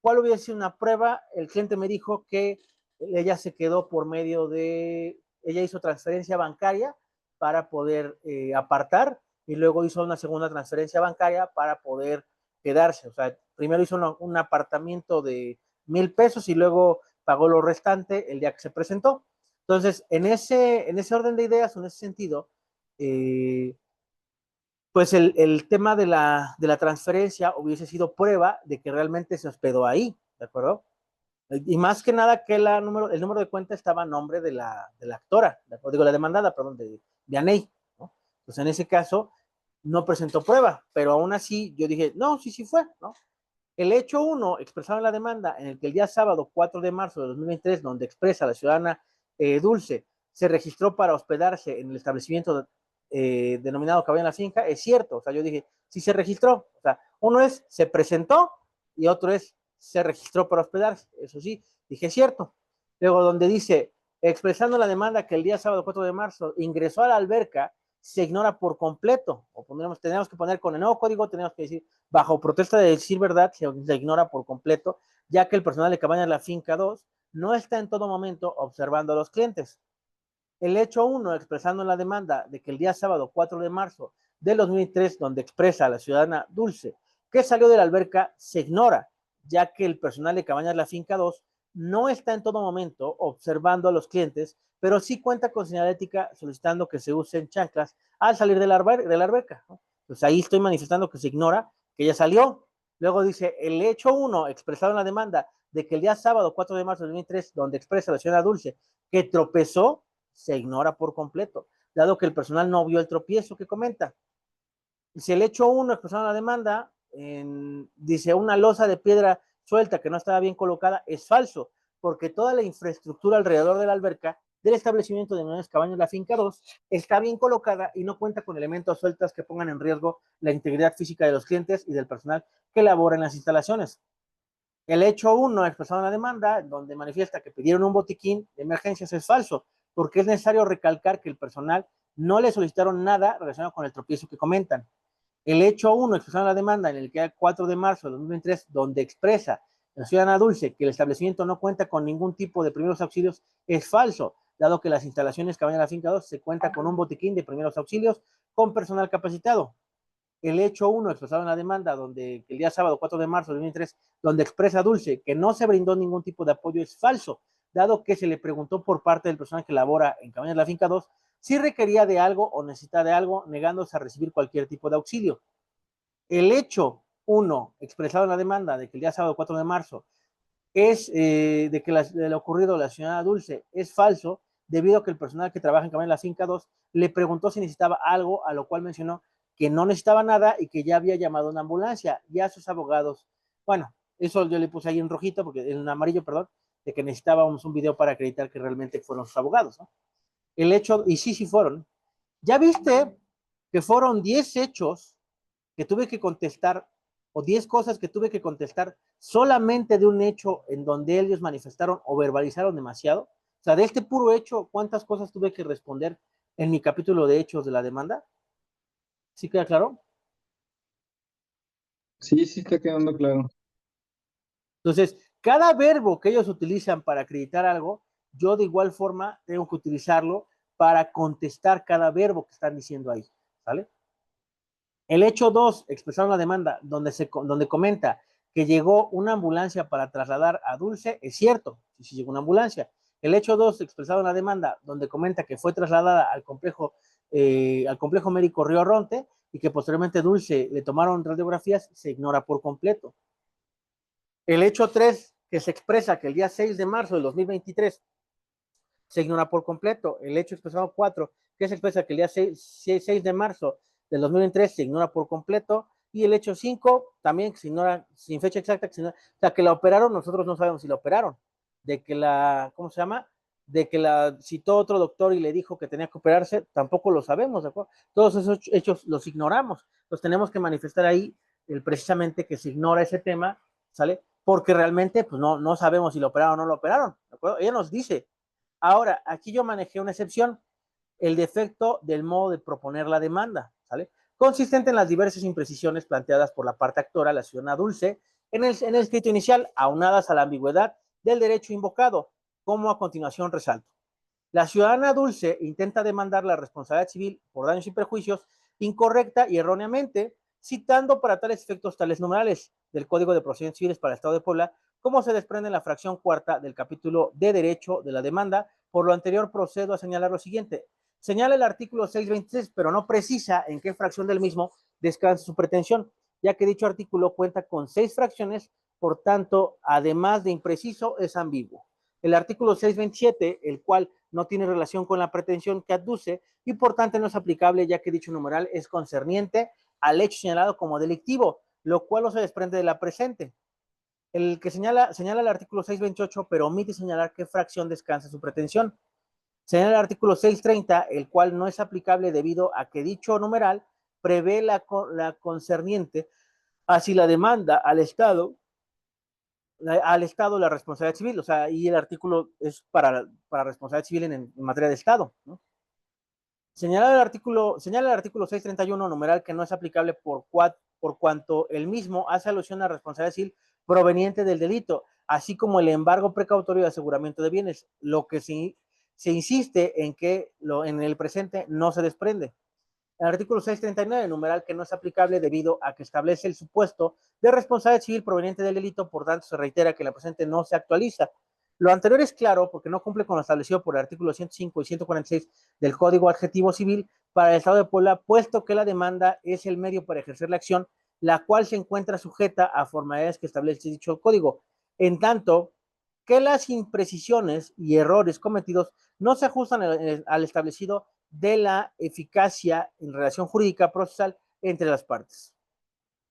¿cuál hubiera sido una prueba? El cliente me dijo que ella se quedó por medio de, ella hizo transferencia bancaria para poder apartar y luego hizo una segunda transferencia bancaria para poder quedarse. O sea, primero hizo un apartamiento de 1,000 pesos y luego pagó lo restante el día que se presentó. Entonces, en ese orden de ideas, en ese sentido, pues el tema de la transferencia hubiese sido prueba de que realmente se hospedó ahí, ¿de acuerdo? Y más que nada que el número de cuenta estaba a nombre de la actora, digo, la demandada, perdón, de Aney, ¿no? Pues en ese caso no presentó prueba, pero aún así yo dije, no, sí fue, ¿no? El hecho 1, expresado en la demanda, en el que el día sábado 4 de marzo de 2023, donde expresa la ciudadana Dulce, se registró para hospedarse en el establecimiento denominado Cabaña La Finca, es cierto. O sea, yo dije, sí se registró. O sea, uno es, se presentó, y otro es, se registró para hospedarse. Eso sí, dije, es cierto. Luego, donde dice, expresando la demanda que el día sábado 4 de marzo ingresó a la alberca, se ignora por completo. O tenemos que poner con el nuevo código, tenemos que decir, bajo protesta de decir verdad, se ignora por completo, ya que el personal de Cabañas La Finca 2 no está en todo momento observando a los clientes. El hecho 1, expresando en la demanda de que el día sábado 4 de marzo del 2003, donde expresa a la ciudadana Dulce que salió de la alberca, se ignora, ya que el personal de Cabañas La Finca 2 no está en todo momento observando a los clientes, pero sí cuenta con señalética solicitando que se usen chanclas al salir de la alberca, ¿no? Pues ahí estoy manifestando que se ignora que ella salió. Luego dice, el hecho 1, expresado en la demanda de que el día sábado 4 de marzo del 2003, donde expresa la ciudadana Dulce que tropezó, se ignora por completo, dado que el personal no vio el tropiezo que comenta. Si el hecho 1 expresado en la demanda dice una losa de piedra suelta que no estaba bien colocada, es falso, porque toda la infraestructura alrededor de la alberca del establecimiento de Menores Cabañas La Finca 2 está bien colocada y no cuenta con elementos sueltos que pongan en riesgo la integridad física de los clientes y del personal que labora en las instalaciones. El hecho 1 expresado en la demanda, donde manifiesta que pidieron un botiquín de emergencias, es falso, porque es necesario recalcar que el personal no le solicitaron nada relacionado con el tropiezo que comentan. El hecho 1 expresado en la demanda, en el que el 4 de marzo de 2023, donde expresa la ciudadana Dulce que el establecimiento no cuenta con ningún tipo de primeros auxilios, es falso, dado que las instalaciones Cabaña La Finca 2 se cuenta con un botiquín de primeros auxilios con personal capacitado. El hecho 1 expresado en la demanda, donde el día sábado 4 de marzo de 2003, donde expresa Dulce que no se brindó ningún tipo de apoyo, es falso, dado que se le preguntó por parte del personal que labora en Cabañas de la Finca 2 si requería de algo o necesitaba de algo, negándose a recibir cualquier tipo de auxilio. El hecho 1, expresado en la demanda de que el día sábado 4 de marzo es de que de lo ocurrido a la señora Dulce es falso, debido a que el personal que trabaja en Cabañas de la Finca 2 le preguntó si necesitaba algo, a lo cual mencionó que no necesitaba nada y que ya había llamado a una ambulancia. Ya sus abogados, bueno, eso yo le puse ahí en rojito, porque en amarillo, perdón, de que necesitábamos un video para acreditar que realmente fueron sus abogados, ¿no? El hecho, y sí, sí fueron. Ya viste que fueron 10 hechos que tuve que contestar, o 10 cosas que tuve que contestar solamente de un hecho en donde ellos manifestaron o verbalizaron demasiado. O sea, de este puro hecho, ¿cuántas cosas tuve que responder en mi capítulo de hechos de la demanda? ¿Sí queda claro? Sí, sí está quedando claro. Entonces, cada verbo que ellos utilizan para acreditar algo, yo de igual forma tengo que utilizarlo para contestar cada verbo que están diciendo ahí, ¿vale? El hecho 2, expresar una demanda donde comenta que llegó una ambulancia para trasladar a Dulce, es cierto, sí llegó una ambulancia. El hecho 2, expresado en la demanda donde comenta que fue trasladada al complejo médico Río Ronte y que posteriormente Dulce le tomaron radiografías, se ignora por completo. El hecho 3, que se expresa que el día 6 de marzo del 2023 se ignora por completo. El hecho expresado 4, que se expresa que el día 6 de marzo del 2023 se ignora por completo. Y el hecho 5, también que se ignora sin fecha exacta, o sea, que la operaron, nosotros no sabemos si la operaron. De que la, ¿cómo se llama? De que la citó otro doctor y le dijo que tenía que operarse, tampoco lo sabemos, ¿de acuerdo? Todos esos hechos los ignoramos. Los tenemos que manifestar ahí precisamente que se ignora ese tema, ¿sale? Porque realmente pues no sabemos si lo operaron o no lo operaron, ¿de acuerdo? Ella nos dice. Ahora, aquí yo manejé una excepción, el defecto del modo de proponer la demanda, ¿sale? Consistente en las diversas imprecisiones planteadas por la parte actora, la ciudadana Dulce, en el escrito inicial, aunadas a la ambigüedad del derecho invocado, como a continuación resalto. La ciudadana Dulce intenta demandar la responsabilidad civil por daños y perjuicios incorrecta y erróneamente, citando para tales efectos tales numerales del Código de Procedimientos Civiles para el Estado de Puebla, como se desprende en la fracción cuarta del capítulo de Derecho de la demanda. Por lo anterior, procedo a señalar lo siguiente. Señala el artículo 626, pero no precisa en qué fracción del mismo descansa su pretensión, ya que dicho artículo cuenta con 6 fracciones, por tanto, además de impreciso, es ambiguo. El artículo 627, el cual no tiene relación con la pretensión que aduce y por tanto no es aplicable, ya que dicho numeral es concerniente al hecho señalado como delictivo, lo cual no se desprende de la presente. El que señala el artículo 628, pero omite señalar qué fracción descansa su pretensión. Señala el artículo 630, el cual no es aplicable debido a que dicho numeral prevé la concerniente así la demanda al Estado la responsabilidad civil, o sea, y el artículo es para responsabilidad civil en materia de Estado, ¿no? Señala el artículo 631, numeral, que no es aplicable por cuanto el mismo hace alusión a responsabilidad civil proveniente del delito, así como el embargo precautorio de aseguramiento de bienes, lo que se insiste en que en el presente no se desprende. El artículo 639, numeral, que no es aplicable debido a que establece el supuesto de responsabilidad civil proveniente del delito, por tanto se reitera que la presente no se actualiza. Lo anterior es claro porque no cumple con lo establecido por el artículo 105 y 146 del Código Adjetivo Civil para el Estado de Puebla, puesto que la demanda es el medio para ejercer la acción, la cual se encuentra sujeta a formalidades que establece dicho código. En tanto que las imprecisiones y errores cometidos no se ajustan al establecido de la eficacia en relación jurídica procesal entre las partes.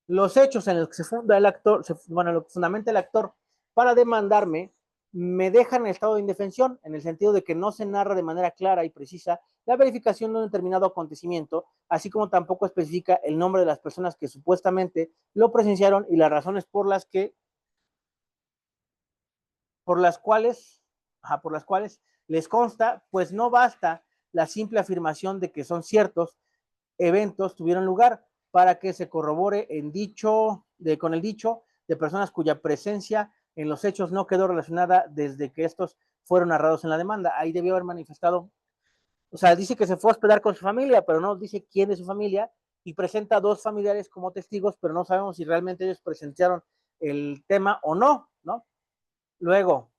Los hechos en los que se funda el actor, bueno, lo que fundamenta el actor para demandarme, me dejan en estado de indefensión, en el sentido de que no se narra de manera clara y precisa la verificación de un determinado acontecimiento, así como tampoco especifica el nombre de las personas que supuestamente lo presenciaron y las razones por las cuales les consta, pues no basta la simple afirmación de que son ciertos eventos tuvieron lugar para que se corrobore con el dicho de personas cuya presencia en los hechos no quedó relacionada desde que estos fueron narrados en la demanda. Ahí debió haber manifestado, o sea, dice que se fue a hospedar con su familia, pero no dice quién es su familia y presenta a 2 familiares como testigos, pero no sabemos si realmente ellos presenciaron el tema o no, ¿no? Luego,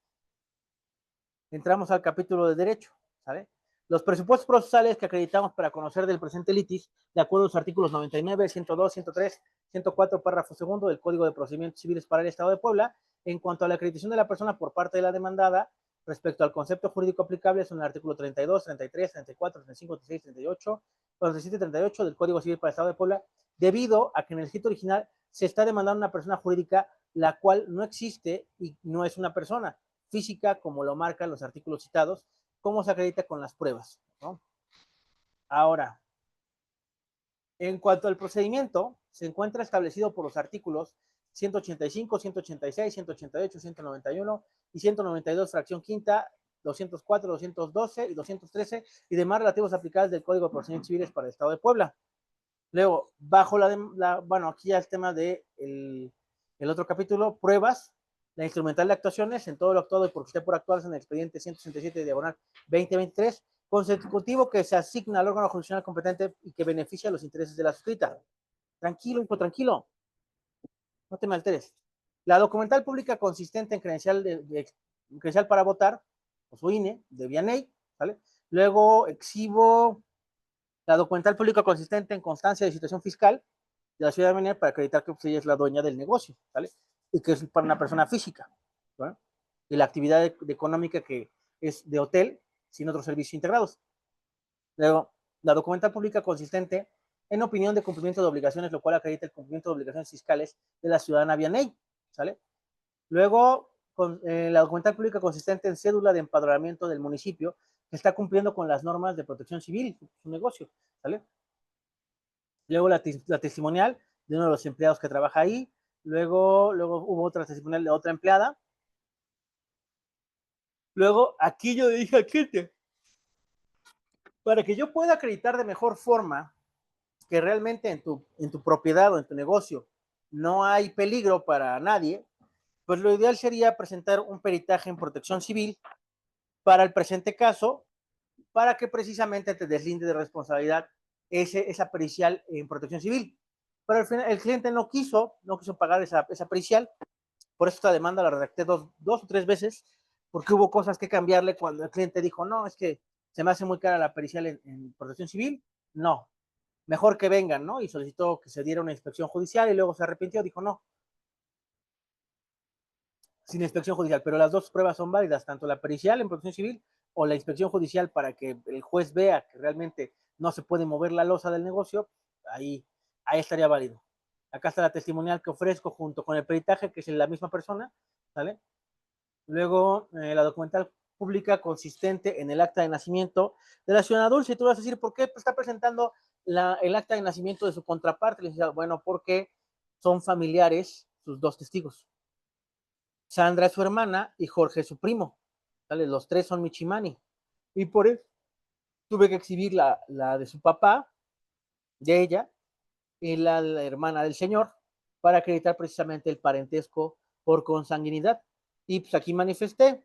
entramos al capítulo de Derecho, ¿sale? Los presupuestos procesales que acreditamos para conocer del presente litis, de acuerdo a los artículos 99, 102, 103, 104, párrafo segundo del Código de Procedimientos Civiles para el Estado de Puebla, en cuanto a la acreditación de la persona por parte de la demandada, respecto al concepto jurídico aplicable, son el artículo 32, 33, 34, 35, 36, 38, 47 y 38 del Código Civil para el Estado de Puebla, debido a que en el escrito original se está demandando una persona jurídica la cual no existe y no es una persona física, como lo marcan los artículos citados, cómo se acredita con las pruebas, ¿no? Ahora, en cuanto al procedimiento, se encuentra establecido por los artículos 185, 186, 188, 191 y 192, fracción quinta, 204, 212 y 213 y demás relativos aplicables del Código de Procedimientos Civiles para el Estado de Puebla. Luego, bajo bueno, aquí ya el tema de el otro capítulo, pruebas, la instrumental de actuaciones, en todo lo actuado y por usted por actuarse en el expediente 167 diagonal 2023, consecutivo que se asigna al órgano jurisdiccional competente y que beneficia a los intereses de la suscrita. Tranquilo, hijo, tranquilo, no te me alteres. La documental pública consistente en credencial para votar, o su INE, de Vianey, ¿vale? Luego exhibo la documental pública consistente en constancia de situación fiscal de la ciudad de Manila para acreditar que ella es la dueña del negocio, ¿vale? Y que es para una persona física, ¿vale? Y la actividad económica que es de hotel sin otros servicios integrados. Luego, la documental pública consistente en opinión de cumplimiento de obligaciones, lo cual acredita el cumplimiento de obligaciones fiscales de la ciudadana Vianey, ¿sale? Luego, la documental pública consistente en cédula de empadronamiento del municipio que está cumpliendo con las normas de protección civil, su negocio, ¿sale? Luego la testimonial de uno de los empleados que trabaja ahí, luego hubo otra testimonial de otra empleada. Luego, aquí yo le dije al cliente, para que yo pueda acreditar de mejor forma que realmente en tu propiedad o en tu negocio no hay peligro para nadie, pues lo ideal sería presentar un peritaje en protección civil para el presente caso, para que precisamente te deslinde de responsabilidad esa pericial en protección civil. Pero al final el cliente no quiso pagar esa pericial, por eso esta demanda la redacté dos o tres veces, porque hubo cosas que cambiarle cuando el cliente dijo, no, es que se me hace muy cara la pericial en protección civil, no, mejor que vengan, ¿no? Y solicitó que se diera una inspección judicial y luego se arrepintió, dijo, no, sin inspección judicial, pero las dos pruebas son válidas, tanto la pericial en protección civil o la inspección judicial para que el juez vea que realmente no se puede mover la losa del negocio, ahí estaría válido. Acá está la testimonial que ofrezco junto con el peritaje, que es la misma persona, ¿sale? Luego, la documental pública consistente en el acta de nacimiento de la ciudadana Dulce. Y tú vas a decir, ¿por qué está presentando el acta de nacimiento de su contraparte? Le decía, bueno, porque son familiares sus dos testigos. Sandra es su hermana y Jorge es su primo. ¿Vale? Los tres son Michimani. Y por eso tuve que exhibir la de su papá, de ella, y la hermana del señor, para acreditar precisamente el parentesco por consanguinidad. Y pues aquí manifesté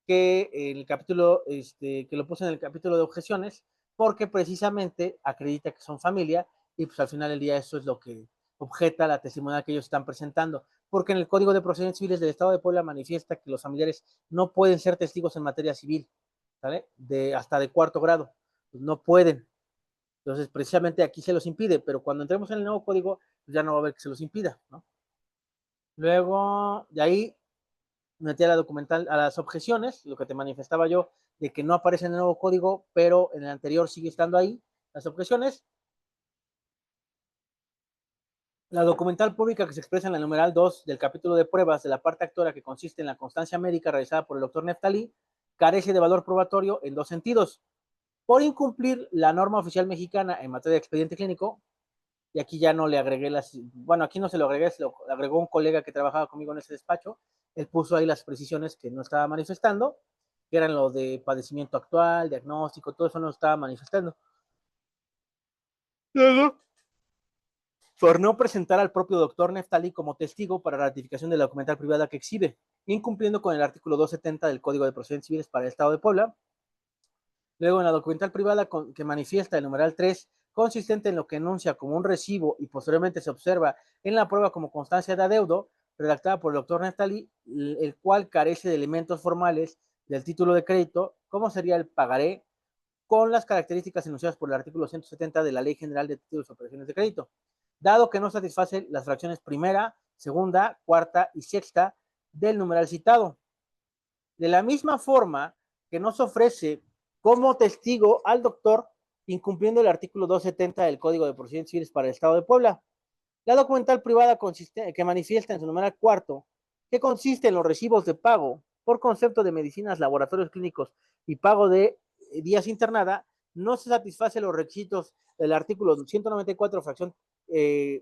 que el capítulo, que lo puse en el capítulo de objeciones, porque precisamente acredita que son familia y pues al final del día eso es lo que objeta la testimonial que ellos están presentando, porque en el Código de Procedimientos Civiles del Estado de Puebla manifiesta que los familiares no pueden ser testigos en materia civil, ¿vale? Hasta de cuarto grado, pues no pueden. Entonces, precisamente aquí se los impide, pero cuando entremos en el nuevo código, pues ya no va a haber que se los impida, ¿no? Luego, de ahí, metí a la documental a las objeciones, lo que te manifestaba yo, de que no aparece en el nuevo código, pero en el anterior sigue estando ahí, las objeciones. La documental pública que se expresa en el numeral 2 del capítulo de pruebas de la parte actora que consiste en la constancia médica realizada por el doctor Neftalí, carece de valor probatorio en dos sentidos. Por incumplir la norma oficial mexicana en materia de expediente clínico, y aquí ya no le agregué bueno, aquí no se lo agregué, se lo agregó un colega que trabajaba conmigo en ese despacho, él puso ahí las precisiones que no estaba manifestando, que eran lo de padecimiento actual, diagnóstico, todo eso no lo estaba manifestando. Luego, por no presentar al propio doctor Neftalí como testigo para ratificación de la documental privada que exhibe, incumpliendo con el artículo 270 del Código de Procedimientos Civiles para el Estado de Puebla. Luego, en la documental privada que manifiesta el numeral 3, consistente en lo que enuncia como un recibo y posteriormente se observa en la prueba como constancia de adeudo, redactada por el doctor Neftalí, el cual carece de elementos formales del título de crédito, ¿cómo sería el pagaré con las características enunciadas por el artículo 170 de la Ley General de Títulos y Operaciones de Crédito, dado que no satisface las fracciones primera, segunda, cuarta y sexta del numeral citado. De la misma forma que no se ofrece como testigo al doctor incumpliendo el artículo 270 del Código de Procedimientos Civiles para el Estado de Puebla. La documental privada que manifiesta en su numeral cuarto que consiste en los recibos de pago por concepto de medicinas, laboratorios clínicos y pago de días internada, no se satisface los requisitos del artículo 194, fracción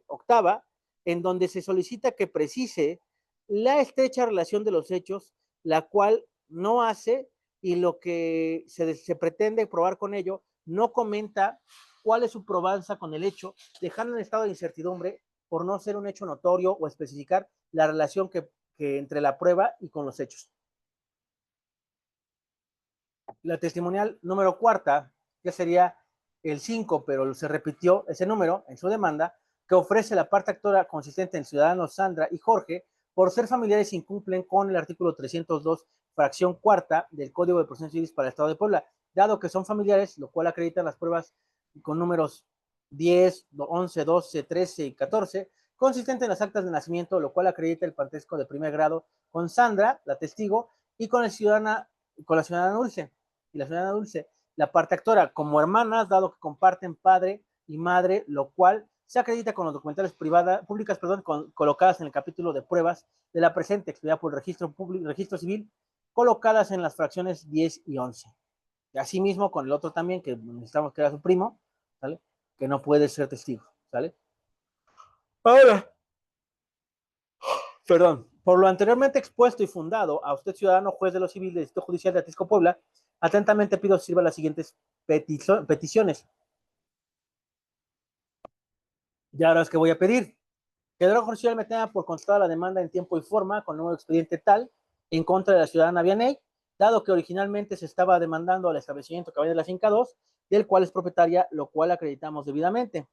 octava, en donde se solicita que precise la estrecha relación de los hechos, la cual no hace, y lo que se pretende probar con ello no comenta cuál es su probanza con el hecho, dejando en estado de incertidumbre por no ser un hecho notorio o especificar la relación que entre la prueba y con los hechos. La testimonial número cuarta, que sería el 5, pero se repitió ese número en su demanda, que ofrece la parte actora consistente en ciudadanos Sandra y Jorge, por ser familiares incumplen con el artículo 302, fracción cuarta del Código de Procedimientos Civiles para el Estado de Puebla, dado que son familiares, lo cual acreditan las pruebas con números 10, 11, 12, 13 y 14, consistente en las actas de nacimiento, lo cual acredita el parentesco de primer grado con Sandra, la testigo, y con la ciudadana Dulce. Y la ciudadana Dulce, la parte actora, como hermanas, dado que comparten padre y madre, lo cual se acredita con los documentales públicas colocadas en el capítulo de pruebas de la presente, expedida por el registro civil, colocadas en las fracciones 10 y 11. Y asimismo con el otro también, que necesitamos que era su primo, ¿sale? Que no puede ser testigo, ¿sale? Ahora, perdón, por lo anteriormente expuesto y fundado, a usted, ciudadano juez de lo civil del Distrito Judicial de Atlixco, Puebla, atentamente pido sirva las siguientes peticiones. Ya ahora es que voy a pedir que el órgano judicial me tenga por constada la demanda en tiempo y forma con número de expediente tal en contra de la ciudadana Vianey, dado que originalmente se estaba demandando al establecimiento Cabañas de la Finca 2, del cual es propietaria, lo cual acreditamos debidamente.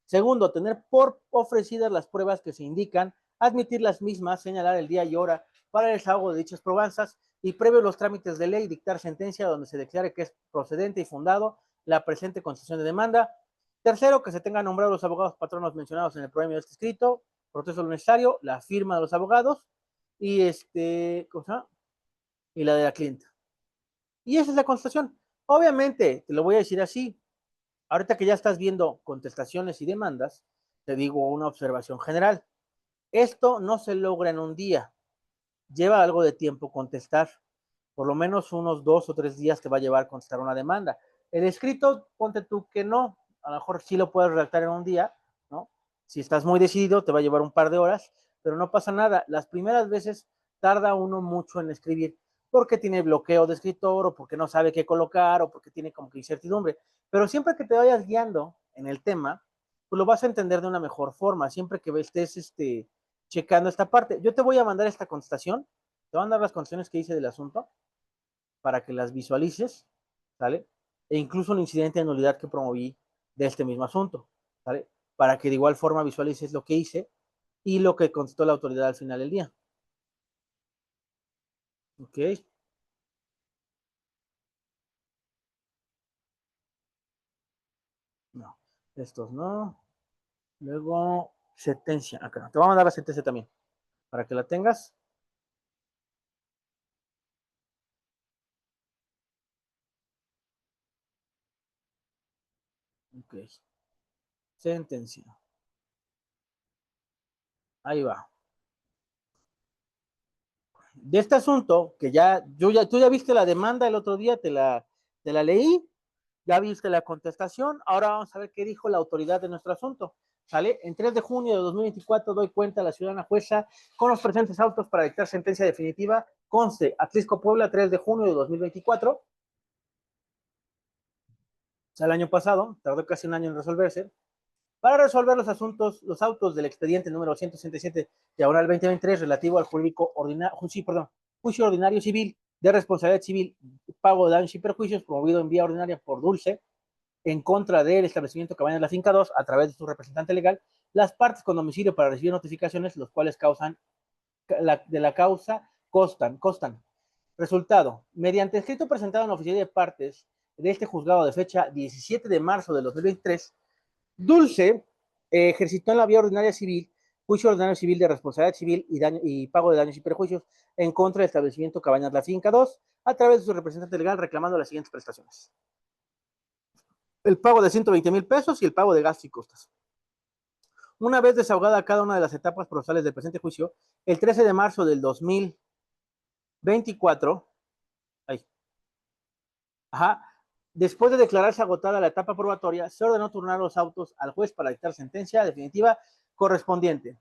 Segundo, tener por ofrecidas las pruebas que se indican, admitir las mismas, señalar el día y hora para el desahogo de dichas probanzas y previo los trámites de ley, dictar sentencia donde se declare que es procedente y fundado la presente concesión de demanda. Tercero, que se tengan nombrados los abogados patronos mencionados en el programa de este escrito, proceso lo necesario, la firma de los abogados y ¿cómo y la de la clienta. Y esa es la contestación. Obviamente, te lo voy a decir así, ahorita que ya estás viendo contestaciones y demandas, te digo una observación general. Esto no se logra en un día, lleva algo de tiempo contestar, por lo menos unos 2 o 3 días te va a llevar contestar una demanda. El escrito, ponte tú que no, a lo mejor sí lo puedes redactar en un día, ¿no? Si estás muy decidido, te va a llevar un par de horas, pero no pasa nada. Las primeras veces tarda uno mucho en escribir, porque tiene bloqueo de escritor, o porque no sabe qué colocar, o porque tiene como que incertidumbre. Pero siempre que te vayas guiando en el tema, pues lo vas a entender de una mejor forma, siempre que estés checando esta parte. Yo te voy a mandar esta contestación, te voy a mandar las condiciones que hice del asunto, para que las visualices, ¿sale? E incluso un incidente de nulidad que promoví de este mismo asunto, ¿sale? Para que de igual forma visualices lo que hice y lo que contestó la autoridad al final del día. ¿Ok? No, estos no. Luego, sentencia. Acá, te voy a mandar la sentencia también, para que la tengas. Ok. Sentencia. Ahí va. De este asunto, que tú ya viste la demanda el otro día, te la leí, ya viste la contestación, ahora vamos a ver qué dijo la autoridad de nuestro asunto. ¿Sale? En 3 de junio de 2024 doy cuenta a la ciudadana jueza con los presentes autos para dictar sentencia definitiva. Conste, Atlixco, Puebla, 3 de junio de 2024. O sea, el año pasado, tardó casi un año en resolverse. Para resolver los asuntos, los autos del expediente número 167, diagonal 2023, relativo al juicio ordinario civil de responsabilidad civil, pago de daños y perjuicios promovido en vía ordinaria por Dulce en contra del establecimiento Cabañas de la Finca 2 a través de su representante legal, las partes con domicilio para recibir notificaciones, los cuales causan de la causa constan Resultado, mediante escrito presentado en la oficina de partes de este juzgado de fecha 17 de marzo del 2023, Dulce ejercitó en la vía ordinaria civil juicio ordinario civil de responsabilidad civil y pago de daños y perjuicios en contra del establecimiento Cabañas La Finca 2 a través de su representante legal reclamando las siguientes prestaciones: el pago de 120,000 pesos y el pago de gastos y costas. Una vez desahogada cada una de las etapas procesales del presente juicio, el 13 de marzo del 2024, ay, ajá, después de declararse agotada la etapa probatoria, se ordenó turnar los autos al juez para dictar sentencia definitiva correspondiente.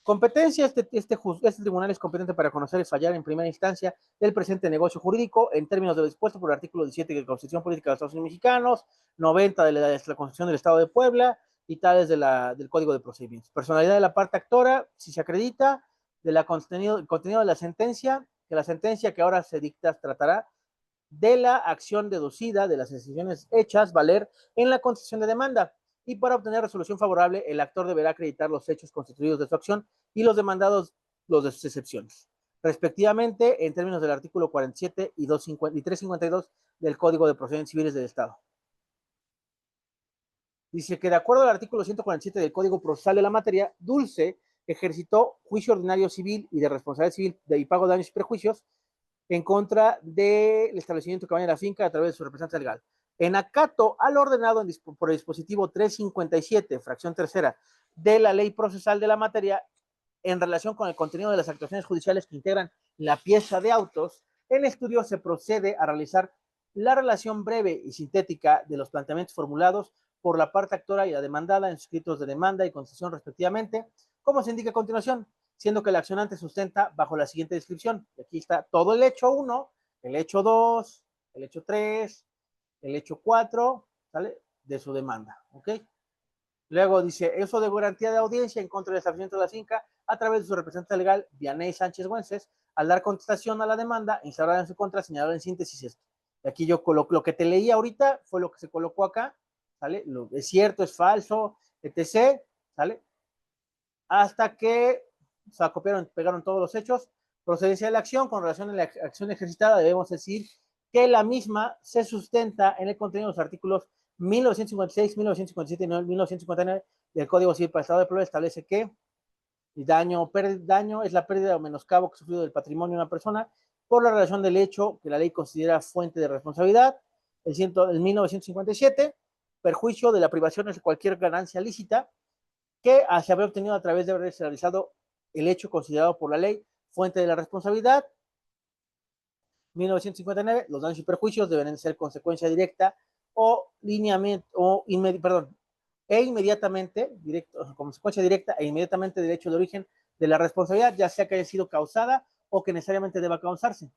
Competencia, este tribunal es competente para conocer y fallar en primera instancia del presente negocio jurídico en términos de lo dispuesto por el artículo 17 de la Constitución Política de los Estados Unidos Mexicanos, 90 de la Constitución del Estado de Puebla y tales del Código de Procedimientos. Personalidad de la parte actora, si se acredita, del contenido de la sentencia, que la sentencia que ahora se dicta tratará de la acción deducida de las decisiones hechas valer en la concesión de demanda, y para obtener resolución favorable, el actor deberá acreditar los hechos constituidos de su acción y los demandados los de sus excepciones, respectivamente, en términos del artículo 47 y 352 del Código de Procedimientos Civiles del Estado. Dice que de acuerdo al artículo 147 del Código Procesal de la materia, Dulce ejercitó juicio ordinario civil y de responsabilidad civil y pago de daños y perjuicios en contra del establecimiento de Cabaña de la Finca a través de su representante legal. En acato al ordenado por el dispositivo 357, fracción tercera, de la ley procesal de la materia, en relación con el contenido de las actuaciones judiciales que integran la pieza de autos, en estudio se procede a realizar la relación breve y sintética de los planteamientos formulados por la parte actora y la demandada en sus escritos de demanda y concesión respectivamente, como se indica a continuación, siendo que el accionante sustenta bajo la siguiente descripción. Aquí está todo el hecho 1, el hecho 2, el hecho 3, el hecho 4, ¿sale? De su demanda, ¿ok? Luego dice, eso de garantía de audiencia en contra del establecimiento de la finca a través de su representante legal, Vianey Sánchez Güences, al dar contestación a la demanda instaurada en su contra, señalado en síntesis esto. Y aquí yo coloco lo que te leí ahorita, fue lo que se colocó acá, ¿sale? Es cierto, es falso, etc., ¿sale? Hasta que se acopiaron, pegaron todos los hechos. Procedencia de la acción, con relación a la acción ejercitada, debemos decir que la misma se sustenta en el contenido de los artículos 1956, 1957 y 1959 del Código Civil para el Estado de Puebla. Establece que el daño es la pérdida o menoscabo que ha sufrido del patrimonio de una persona por la relación del hecho que la ley considera fuente de responsabilidad. El 1957, perjuicio de la privación de cualquier ganancia lícita que se habría obtenido a través de haberse realizado el hecho considerado por la ley fuente de la responsabilidad. 1959, los daños y perjuicios deben ser consecuencia directa o lineamiento, inmediatamente, consecuencia directa e inmediatamente del hecho de origen de la responsabilidad, ya sea que haya sido causada o que necesariamente deba causarse.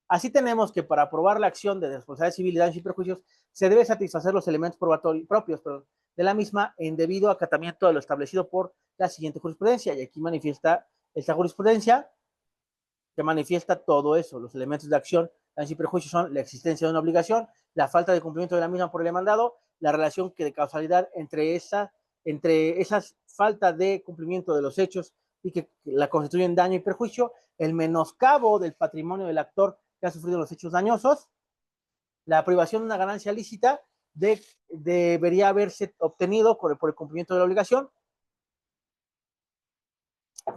Así tenemos que para aprobar la acción de responsabilidad civil y daños y perjuicios se debe satisfacer los elementos propios de la misma en debido acatamiento de lo establecido por la siguiente jurisprudencia. Y aquí manifiesta esta jurisprudencia que manifiesta todo eso. Los elementos de acción, daños y perjuicios son la existencia de una obligación, la falta de cumplimiento de la misma por el demandado, la relación de causalidad entre esas falta de cumplimiento de los hechos y que la constituyen daño y perjuicio, el menoscabo del patrimonio del actor que ha sufrido los hechos dañosos, la privación de una ganancia lícita debería haberse obtenido por el cumplimiento de la obligación.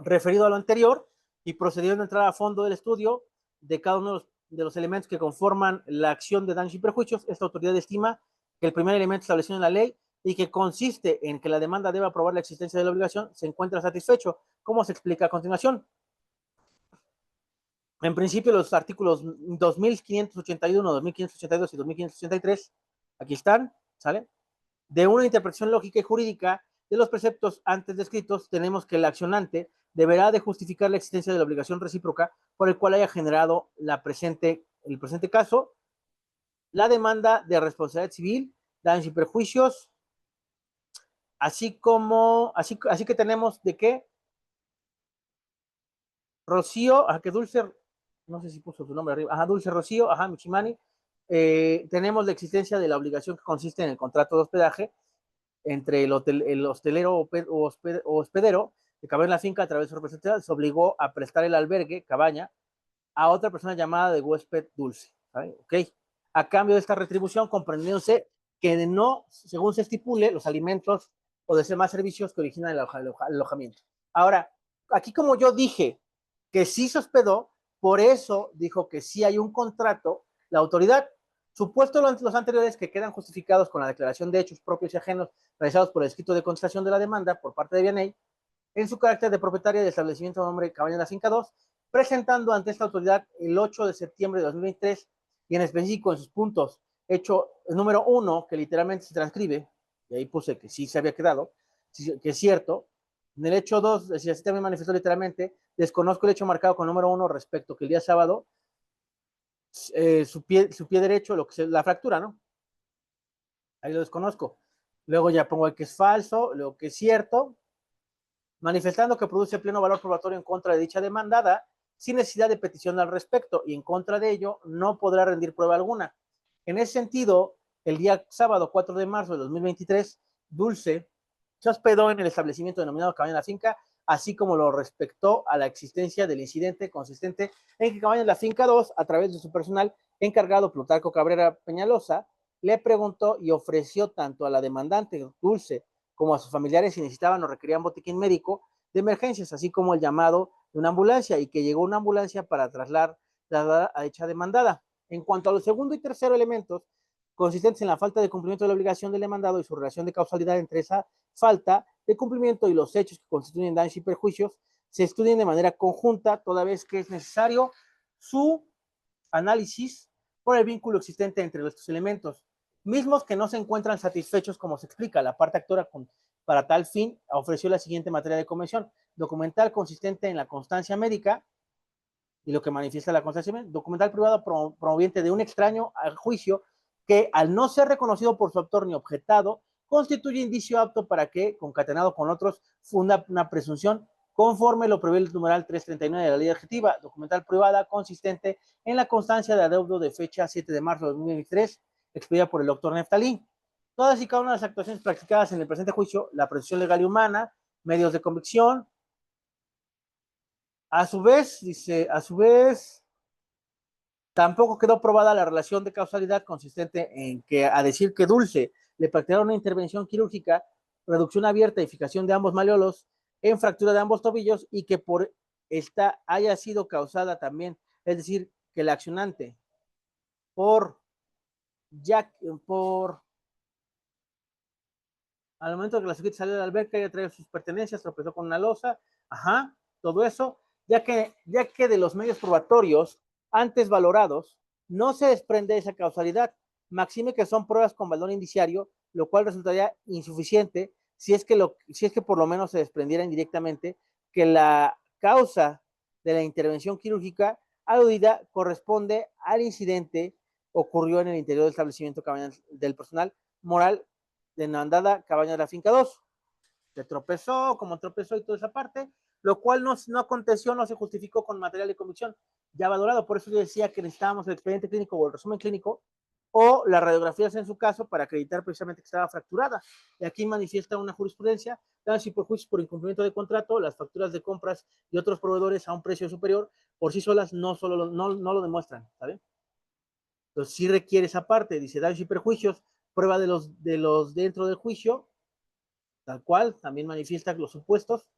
Referido a lo anterior y procediendo a entrar a fondo del estudio de cada uno de los elementos que conforman la acción de daños y perjuicios, esta autoridad estima que el primer elemento establecido en la ley y que consiste en que la demanda debe aprobar la existencia de la obligación se encuentra satisfecho, como se explica a continuación. En principio, los artículos 2581, 2582 y 2583, aquí están, ¿sale? De una interpretación lógica y jurídica de los preceptos antes descritos, tenemos que el accionante deberá de justificar la existencia de la obligación recíproca por el cual haya generado el presente caso, la demanda de responsabilidad civil, daños y perjuicios, así que tenemos de que Rocío, que Dulce, no sé si puso su nombre arriba, Dulce Rocío, Michimani, tenemos la existencia de la obligación que consiste en el contrato de hospedaje entre el hostelero o hospedero de Cabaña La Finca a través de su representante, se obligó a prestar el albergue, cabaña, a otra persona llamada de huésped Dulce, ¿sabe? Ok. A cambio de esta retribución, comprendiéndose que no, según se estipule, los alimentos o de demás servicios que originan el alojamiento. Ahora, aquí como yo dije que sí se hospedó, por eso dijo que sí hay un contrato, la autoridad, supuesto los anteriores que quedan justificados con la declaración de hechos propios y ajenos realizados por el escrito de contestación de la demanda por parte de Vianey, en su carácter de propietaria del establecimiento de nombre Cabaña de la Finca 2, presentando ante esta autoridad el 8 de septiembre de 2023 y en específico en sus puntos, hecho el número 1, que literalmente se transcribe, y ahí puse que sí se había quedado, que es cierto. En el hecho 2, así también manifestó literalmente, desconozco el hecho marcado con el número 1 respecto que el día sábado, su pie derecho, lo que es la fractura, ¿no? Ahí lo desconozco. Luego ya pongo el que es falso, lo que es cierto, manifestando que produce pleno valor probatorio en contra de dicha demandada, sin necesidad de petición al respecto, y en contra de ello no podrá rendir prueba alguna. En ese sentido, el día sábado 4 de marzo de 2023, Dulce se hospedó en el establecimiento denominado Cabaña de la Finca, así como lo respectó a la existencia del incidente consistente en que Cabaña de la Finca 2, a través de su personal encargado Plutarco Cabrera Peñalosa, le preguntó y ofreció tanto a la demandante Dulce como a sus familiares si necesitaban o requerían botiquín médico de emergencias, así como el llamado de una ambulancia, y que llegó una ambulancia para trasladar a dicha demandada. En cuanto a los segundo y tercero elementos, consistentes en la falta de cumplimiento de la obligación del demandado y su relación de causalidad entre esa falta de cumplimiento y los hechos que constituyen daños y perjuicios, se estudian de manera conjunta, toda vez que es necesario su análisis por el vínculo existente entre estos elementos, mismos que no se encuentran satisfechos, como se explica. La parte actora para tal fin ofreció la siguiente materia de convención: documental consistente en la constancia médica y lo que manifiesta la constancia médica, documental privado promoviente de un extraño al juicio que, al no ser reconocido por su autor ni objetado, constituye indicio apto para que, concatenado con otros, funda una presunción conforme lo prevé el numeral 339 de la ley adjetiva. Documental privada consistente en la constancia de adeudo de fecha 7 de marzo de 2023, expedida por el doctor Neftalí. Todas y cada una de las actuaciones practicadas en el presente juicio, la presunción legal y humana, medios de convicción. A su vez, dice, tampoco quedó probada la relación de causalidad consistente en que, a decir que Dulce le practicaron una intervención quirúrgica, reducción abierta y fijación de ambos malleolos en fractura de ambos tobillos, y que por esta haya sido causada también, es decir, que el accionante por al momento que la sujeto salió de la alberca y traía sus pertenencias, tropezó con una losa, todo eso, ya que de los medios probatorios antes valorados no se desprende esa causalidad, maxime que son pruebas con valor indiciario, lo cual resultaría insuficiente si es que por lo menos se desprendiera indirectamente que la causa de la intervención quirúrgica aludida corresponde al incidente ocurrió en el interior del establecimiento del personal moral demandada Cabaña de la Finca 2. Se tropezó, como tropezó y toda esa parte, lo cual no aconteció, no se justificó con material de convicción ya valorado. Por eso yo decía que necesitábamos el expediente clínico o el resumen clínico o las radiografías en su caso para acreditar precisamente que estaba fracturada. Y aquí manifiesta una jurisprudencia: daños y perjuicios por incumplimiento de contrato, las facturas de compras y otros proveedores a un precio superior por sí solas no lo demuestran, ¿saben? Entonces sí requiere esa parte, dice daños y perjuicios, prueba de los dentro del juicio, tal cual, también manifiesta los supuestos.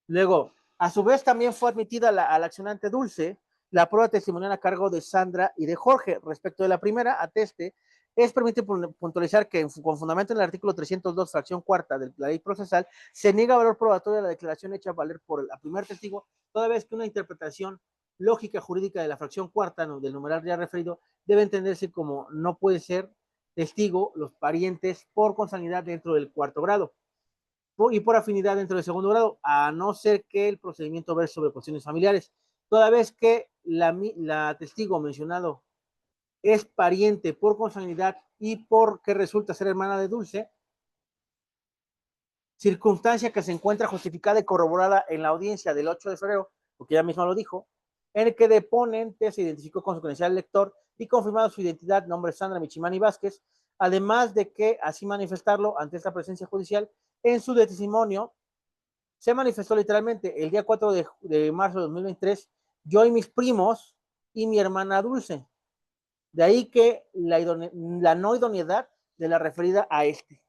Luego, a su vez también fue admitida al accionante Dulce la prueba testimonial a cargo de Sandra y de Jorge. Respecto de la primera, ateste, es permitido puntualizar que con fundamento en el artículo 302, fracción cuarta de la ley procesal, se niega valor probatorio a la declaración hecha valer por el primer testigo, toda vez que una interpretación lógica jurídica de la fracción cuarta, ¿no?, del numeral ya referido, debe entenderse como no puede ser testigo los parientes por consanguinidad dentro del cuarto grado y por afinidad dentro del segundo grado, a no ser que el procedimiento verse sobre cuestiones familiares, toda vez que la testigo mencionado es pariente por consanguinidad y porque resulta ser hermana de Dulce, circunstancia que se encuentra justificada y corroborada en la audiencia del 8 de febrero, porque ella misma lo dijo, en el que de ponente se identificó con su credencial lector y confirmado su identidad, nombre Sandra Michimani Vázquez, además de que, así manifestarlo ante esta presencia judicial, en su testimonio se manifestó literalmente el día 4 de marzo de 2023, yo y mis primos y mi hermana Dulce. De ahí que la no idoneidad de la referida a este,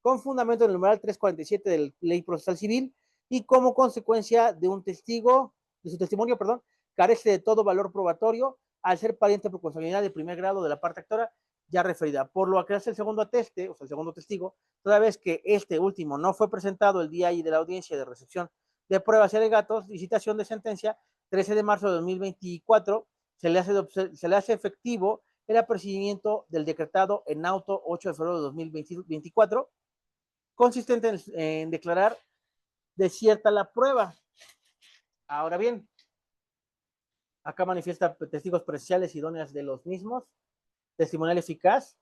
con fundamento en el numeral 347 de la Ley Procesal Civil y como consecuencia de un testigo, de su testimonio, perdón, carece de todo valor probatorio al ser pariente por consanguinidad de primer grado de la parte actora ya referida, por lo que hace el segundo ateste, o sea, el segundo testigo, toda vez que este último no fue presentado el día y de la audiencia de recepción de pruebas y alegatos y citación de sentencia, 13 de marzo de 2024, se le hace efectivo el apercibimiento del decretado en auto 8 de febrero de 2024, consistente en declarar desierta la prueba. Ahora bien, acá manifiesta testigos presenciales idóneas de los mismos, testimonial eficaz,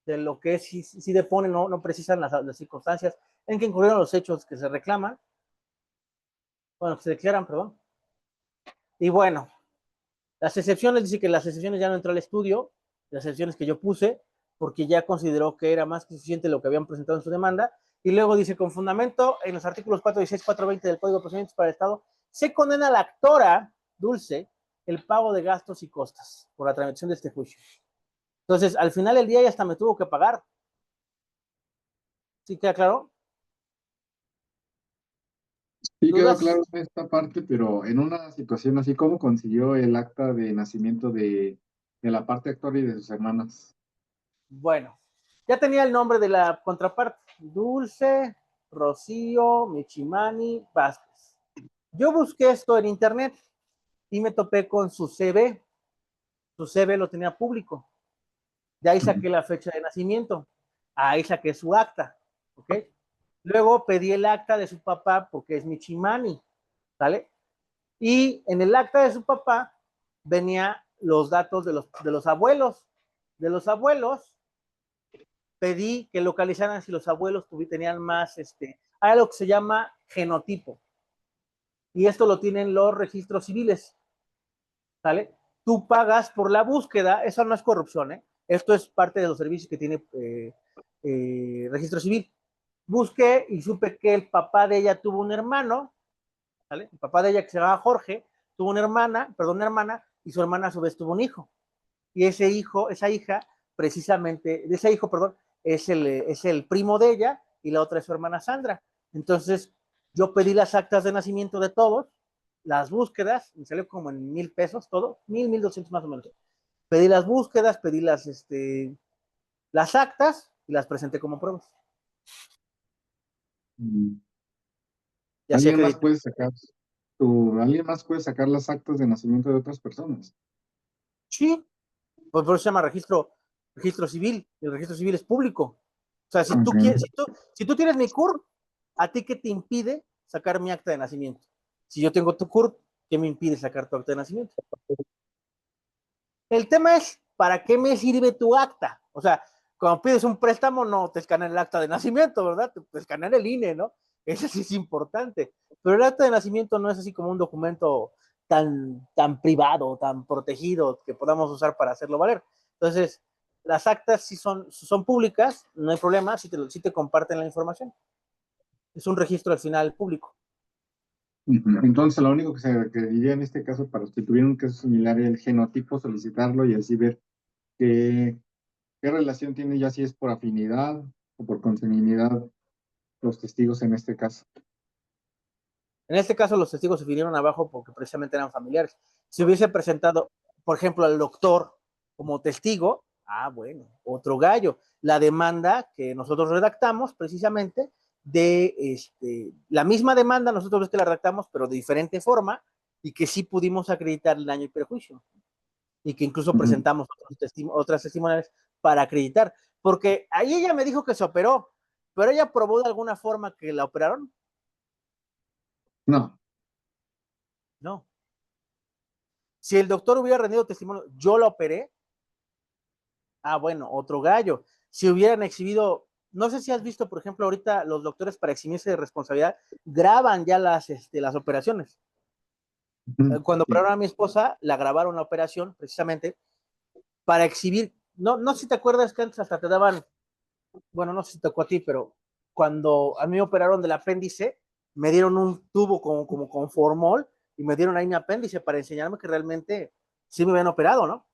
de lo que es, si depone, no precisan las circunstancias en que incurrieron los hechos que se reclaman, bueno, que se declaran, perdón. Y bueno, las excepciones, dice que las excepciones ya no entró al estudio, las excepciones que yo puse, porque ya consideró que era más que suficiente lo que habían presentado en su demanda, y luego dice, con fundamento en los artículos 416, 420 del Código de Procedimientos para el Estado, se condena a la actora Dulce el pago de gastos y costas por la tramitación de este juicio. Entonces, al final del día ya hasta me tuvo que pagar. ¿Sí queda claro? Sí quedó ¿Dudas? claro en esta parte, pero en una situación así, ¿cómo consiguió el acta de nacimiento de la parte actora y de sus hermanas? Bueno, ya tenía el nombre de la contraparte, Dulce, Rocío, Michimani, Vázquez. Yo busqué esto en internet y me topé con su CV. Su CV lo tenía público. De ahí Ujú. saqué la fecha de nacimiento. Ahí saqué su acta. ¿Ok? Luego pedí el acta de su papá porque es Michimani. ¿Sale? Y en el acta de su papá venía los datos de los abuelos. De los abuelos pedí que localizaran si los abuelos tenían más, hay algo que se llama genotipo. Y esto lo tienen los registros civiles. ¿Sale? Tú pagas por la búsqueda, eso no es corrupción, ¿eh? Esto es parte de los servicios que tiene registro civil. Busqué y supe que el papá de ella tuvo un hermano, ¿sale? El papá de ella, que se llamaba Jorge, tuvo una hermana, y su hermana a su vez tuvo un hijo. Y ese hijo, esa hija, precisamente, de ese hijo, perdón, es el primo de ella, y la otra es su hermana Sandra. Entonces, yo pedí las actas de nacimiento de todos, las búsquedas, me salió como en 1,000 pesos todo, 1,200 más o menos. Pedí las búsquedas, pedí las actas y las presenté como pruebas. Mm. Y así ¿Alguien más acredité. puede sacar alguien más puede sacar las actas de nacimiento de otras personas? Sí, pues por eso se llama registro civil. El registro civil es público. O sea, si tú quieres, Ok. si tú tienes mi CURP, ¿a ti qué te impide sacar mi acta de nacimiento? Si yo tengo tu CURP, ¿qué me impide sacar tu acta de nacimiento? El tema es, ¿para qué me sirve tu acta? O sea, cuando pides un préstamo, no te escanean el acta de nacimiento, ¿verdad? Te escanean el INE, ¿no? Eso sí es importante. Pero el acta de nacimiento no es así como un documento tan privado, tan protegido, que podamos usar para hacerlo valer. Entonces, las actas sí son públicas, no hay problema, sí te comparten la información. Es un registro al final público. Ujú. Entonces, lo único que se requeriría en este caso para si tuviera un caso similar es el genotipo, solicitarlo y así ver qué, qué relación tiene, ya si es por afinidad o por consanguinidad los testigos en este caso. En este caso, los testigos se vinieron abajo porque precisamente eran familiares. Si hubiese presentado, por ejemplo, al doctor como testigo, bueno, otro gallo. La demanda que nosotros redactamos, precisamente, la misma demanda, nosotros que la redactamos, pero de diferente forma, y que sí pudimos acreditar el daño y perjuicio, y que incluso Ujú. presentamos otras testimoniales para acreditar, porque ahí ella me dijo que se operó, pero ella probó de alguna forma que la operaron, No. no. Si el doctor hubiera rendido testimonio, yo la operé, bueno, otro gallo. Si hubieran exhibido, no sé si has visto, por ejemplo, ahorita los doctores para eximirse de responsabilidad graban ya las operaciones. Ujú. Cuando Sí. operaron a mi esposa, la grabaron la operación precisamente para exhibir. No, no sé si te acuerdas que antes hasta te daban, bueno, no sé si te tocó a ti, pero cuando a mí me operaron del apéndice, me dieron un tubo como con formol y me dieron ahí mi apéndice para enseñarme que realmente sí me habían operado, ¿no?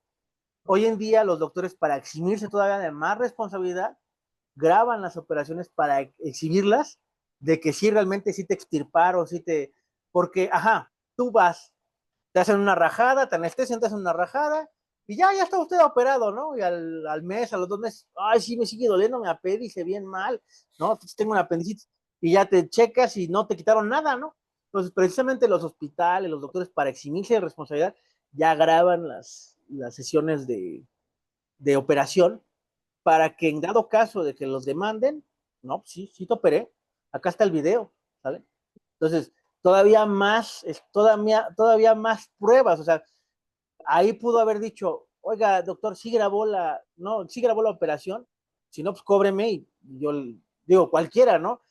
Hoy en día los doctores, para eximirse todavía de más responsabilidad, graban las operaciones para exhibirlas, de que sí realmente sí te extirparon, sí te... Porque, ajá, tú vas, te hacen una rajada, te anestesian, te hacen una rajada, y ya está usted operado, ¿no? Y al mes, a los 2 meses, ay, sí, me sigue doliendo mi apéndice bien mal, ¿no? Tengo una apendicitis, y ya te checas y no te quitaron nada, ¿no? Entonces, precisamente los hospitales, los doctores, para eximirse de responsabilidad, ya graban las sesiones de operación para que en dado caso de que los demanden, no, sí te operé, acá está el video, ¿sale? Entonces, todavía más pruebas, o sea, ahí pudo haber dicho, oiga, doctor, sí grabó la operación, si no, pues cóbreme y yo digo, cualquiera, ¿no?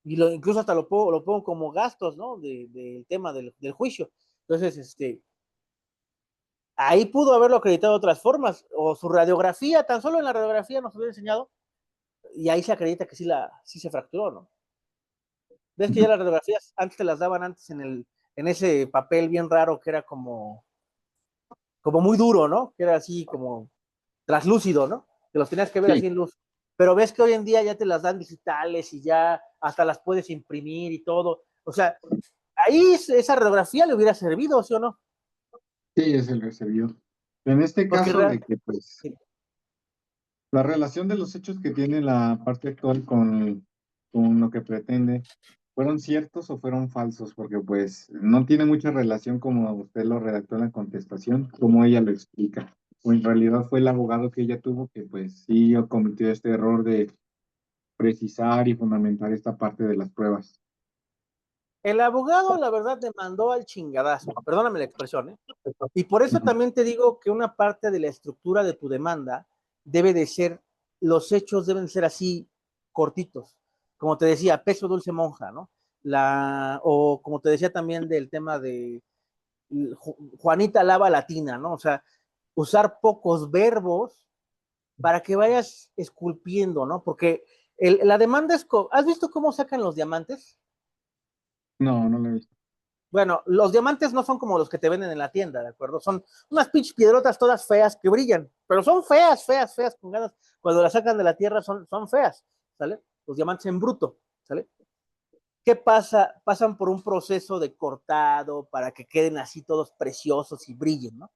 Y incluso hasta lo pongo como gastos, ¿no? Del tema del juicio. Entonces, ahí pudo haberlo acreditado de otras formas, o su radiografía, tan solo en la radiografía nos hubiera enseñado, y ahí se acredita que sí se fracturó, ¿no? Ves que ya las radiografías antes te las daban antes en ese papel bien raro que era como muy duro, ¿no? Que era así como traslúcido, ¿no? Que los tenías que ver Sí, así en luz. Pero ves que hoy en día ya te las dan digitales y ya hasta las puedes imprimir y todo. O sea, ahí esa radiografía le hubiera servido, ¿sí o no? sí, es el recibido. En este Porque caso de que, pues, la relación de los hechos que tiene la parte actual con lo que pretende, ¿fueron ciertos o fueron falsos? Porque pues no tiene mucha relación como usted lo redactó en la contestación, como ella lo explica. O en realidad fue el abogado que ella tuvo que pues sí cometió este error de precisar y fundamentar esta parte de las pruebas. el abogado, la verdad, te mandó al chingadazo. Perdóname la expresión, ¿eh? Y por eso Ujú. también te digo que una parte de la estructura de tu demanda debe de ser, los hechos deben ser así cortitos. Como te decía, peso dulce monja, ¿no? O como te decía también del tema de Juanita lava latina, ¿no? O sea, usar pocos verbos para que vayas esculpiendo, ¿no? Porque la demanda es... ¿Has visto cómo sacan los diamantes? No, no lo he visto. Bueno, los diamantes no son como los que te venden en la tienda, ¿de acuerdo? Son unas pinches piedrotas todas feas que brillan, pero son feas, feas, feas, con ganas. Cuando las sacan de la tierra son feas, ¿sale? Los diamantes en bruto, ¿sale? ¿Qué pasa? Pasan por un proceso de cortado para que queden así todos preciosos y brillen, ¿no?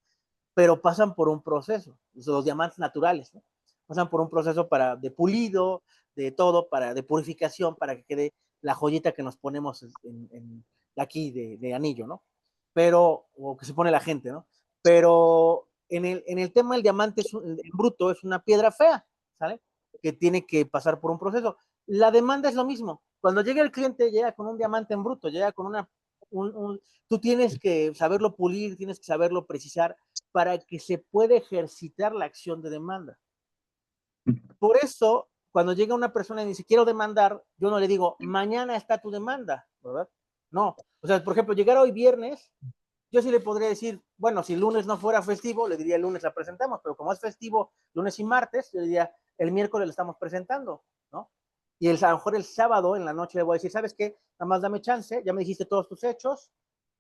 Pero pasan por un proceso, los diamantes naturales, ¿no? Pasan por un proceso de pulido, de todo, de purificación, para que quede la joyita que nos ponemos aquí de anillo, ¿no? Pero, o que se pone la gente, ¿no? Pero en el tema del diamante, el bruto es una piedra fea, ¿sale? Que tiene que pasar por un proceso. La demanda es lo mismo. Cuando llega el cliente, llega con un diamante en bruto, llega con tú tienes que saberlo pulir, tienes que saberlo precisar para que se pueda ejercitar la acción de demanda. Por eso, cuando llega una persona y dice, quiero demandar, yo no le digo, mañana está tu demanda, ¿verdad? No. O sea, por ejemplo, llegar hoy viernes, yo sí le podría decir, bueno, si el lunes no fuera festivo, le diría el lunes la presentamos, pero como es festivo lunes y martes, yo diría, el miércoles la estamos presentando, ¿no? Y a lo mejor el sábado en la noche le voy a decir, ¿sabes qué? Nada más dame chance, ya me dijiste todos tus hechos,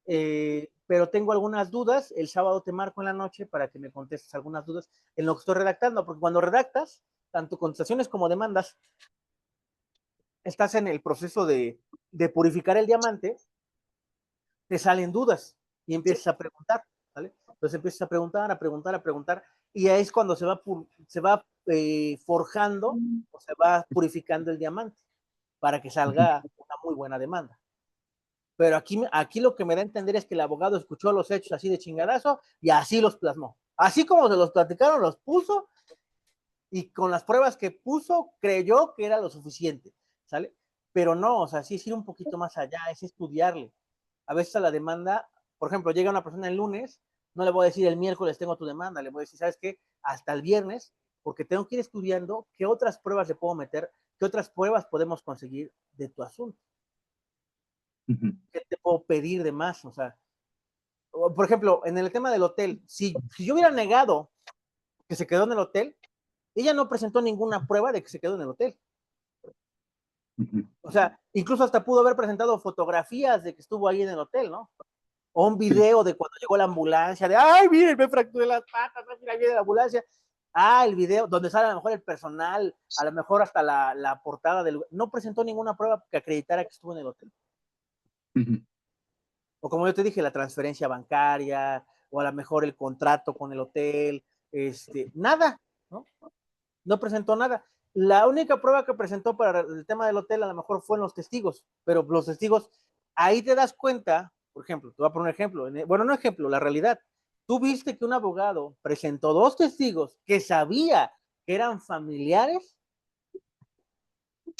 pero tengo algunas dudas, el sábado te marco en la noche para que me contestes algunas dudas en lo que estoy redactando, porque cuando redactas, tanto contestaciones como demandas, estás en el proceso de purificar el diamante, te salen dudas y empiezas a preguntar, ¿vale? Entonces empiezas a preguntar, a preguntar, a preguntar, y ahí es cuando se va forjando o se va purificando el diamante para que salga una muy buena demanda. Pero aquí lo que me da a entender es que el abogado escuchó los hechos así de chingadazo y así los plasmó. Así como se los platicaron, los puso y con las pruebas que puso, creyó que era lo suficiente, ¿sale? Pero no, o sea, sí es ir un poquito más allá, es estudiarle. A veces a la demanda, por ejemplo, llega una persona el lunes, no le voy a decir el miércoles tengo tu demanda, le voy a decir, ¿sabes qué? Hasta el viernes, porque tengo que ir estudiando qué otras pruebas le puedo meter, qué otras pruebas podemos conseguir de tu asunto, qué te puedo pedir de más, o sea, por ejemplo, en el tema del hotel, si yo hubiera negado que se quedó en el hotel, ella no presentó ninguna prueba de que se quedó en el hotel. O sea, incluso hasta pudo haber presentado fotografías de que estuvo ahí en el hotel, ¿no? O un Sí. video de cuando llegó la ambulancia, de, ay, miren, me fracturé las patas, mira, viene la ambulancia. Ah, el video donde sale a lo mejor el personal, a lo mejor hasta la portada del... No presentó ninguna prueba que acreditara que estuvo en el hotel. Ujú. O como yo te dije, la transferencia bancaria, o a lo mejor el contrato con el hotel, nada, ¿no? No presentó nada. La única prueba que presentó para el tema del hotel a lo mejor fue en los testigos, pero los testigos, ahí te das cuenta, por ejemplo, te voy a poner un ejemplo, bueno, no ejemplo, la realidad. Tú viste que un abogado presentó dos testigos que sabía que eran familiares,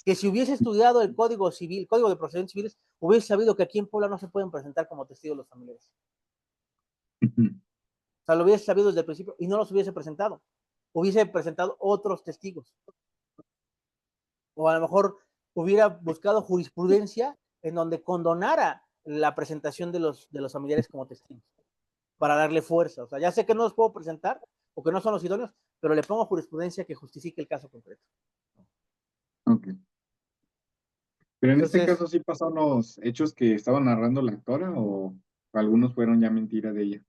que si hubiese estudiado el Código Civil, Código de Procedimientos Civiles, hubiese sabido que aquí en Puebla no se pueden presentar como testigos los familiares. Ujú. O sea, lo hubiese sabido desde el principio y no los hubiese presentado. Hubiese presentado otros testigos. O a lo mejor hubiera buscado jurisprudencia en donde condonara la presentación de los familiares como testigos para darle fuerza. O sea, ya sé que no los puedo presentar o que no son los idóneos, pero le pongo jurisprudencia que justifique el caso concreto. Ok. Pero en este Entonces, caso sí pasaron los hechos que estaba narrando la actora o algunos fueron ya mentira de ella.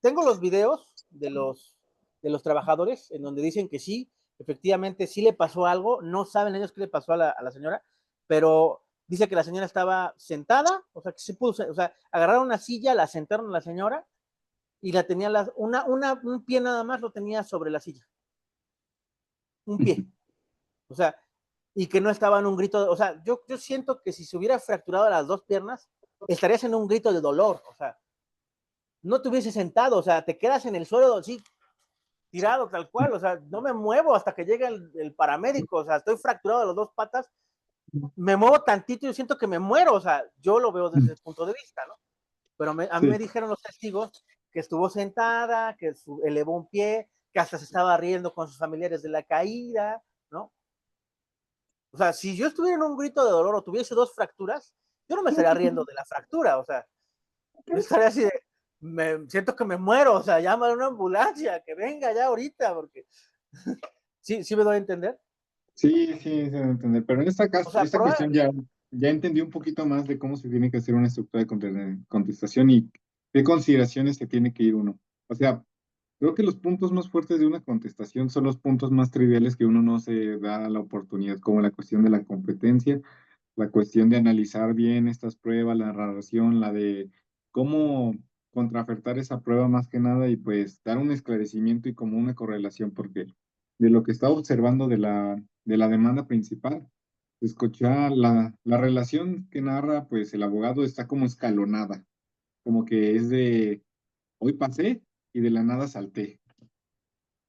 tengo los videos de los trabajadores en donde dicen que sí, efectivamente sí le pasó algo, no saben ellos qué le pasó a la señora, pero dice que la señora estaba sentada, o sea, que se puso, o sea, agarraron una silla, la sentaron a la señora y la tenía un pie nada más lo tenía sobre la silla, un Ujú. pie, o sea, y que no estaba en un grito, o sea, yo siento que si se hubiera fracturado las dos piernas, estarías en un grito de dolor, o sea, no te hubiese sentado, o sea, te quedas en el suelo así, tirado tal cual, o sea, no me muevo hasta que llegue el paramédico, o sea, estoy fracturado de las dos patas, me muevo tantito y yo siento que me muero, o sea, yo lo veo desde ese punto de vista, ¿no? Pero a mí me Sí. dijeron los testigos que estuvo sentada, que elevó un pie, que hasta se estaba riendo con sus familiares de la caída, ¿no? O sea, si yo estuviera en un grito de dolor o tuviese dos fracturas, yo no me estaría riendo de la fractura, o sea, yo estaría así de, siento que me muero, o sea, llama a una ambulancia, que venga ya ahorita, porque sí, sí me doy a entender. Sí, sí, se debe entender. Pero en esta O caso, sea, esta cuestión ya entendí un poquito más de cómo se tiene que hacer una estructura de contestación y qué consideraciones se tiene que ir uno. O sea, creo que los puntos más fuertes de una contestación son los puntos más triviales que uno no se da la oportunidad, como la cuestión de la competencia, la cuestión de analizar bien estas pruebas, la narración, la de cómo contrafertar esa prueba más que nada y pues dar un esclarecimiento y como una correlación, porque de lo que estaba observando de la demanda principal, escuchar la relación que narra pues el abogado está como escalonada, como que es de hoy pasé y de la nada salté.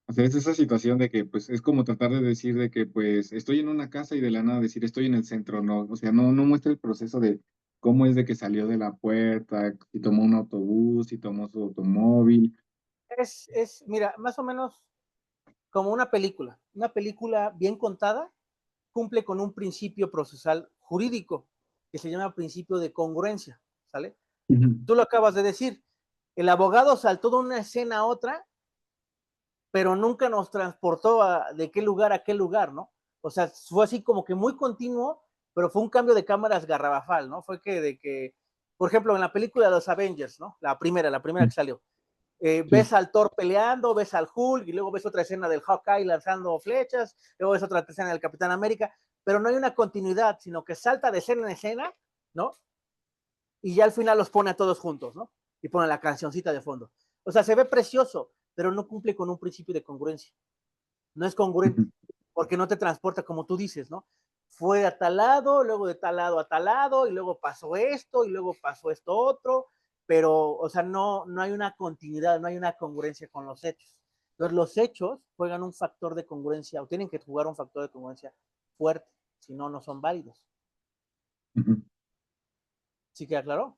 O sea, es esa situación de que, pues, es como tratar de decir de que, pues, estoy en una casa y de la nada decir estoy en el centro, no, o sea, no muestra el proceso de cómo es de que salió de la puerta, si tomó un autobús, si tomó su automóvil. mira, más o menos como una película bien contada cumple con un principio procesal jurídico que se llama principio de congruencia, ¿sale? Ujú, Tú lo acabas de decir, el abogado saltó de una escena a otra, pero nunca nos transportó de qué lugar a qué lugar, ¿no? O sea, fue así como que muy continuo, pero fue un cambio de cámaras garrafal, ¿no? Fue por ejemplo, en la película de los Avengers, ¿no? La primera que salió, sí, ves al Thor peleando, ves al Hulk y luego ves otra escena del Hawkeye lanzando flechas, luego ves otra escena del Capitán América, pero no hay una continuidad, sino que salta de escena en escena, ¿no? Y ya al final los pone a todos juntos, ¿no? Y pone la cancioncita de fondo. O sea, se ve precioso, pero no cumple con un principio de congruencia. No es congruente, ujú, porque no te transporta como tú dices, ¿no? Fue a tal lado, luego de tal lado a tal lado, y luego pasó esto, y luego pasó esto otro, pero, o sea, no hay una continuidad, no hay una congruencia con los hechos. Entonces, los hechos juegan un factor de congruencia, o tienen que jugar un factor de congruencia fuerte, si no, no son válidos. ujú. ¿Sí queda claro?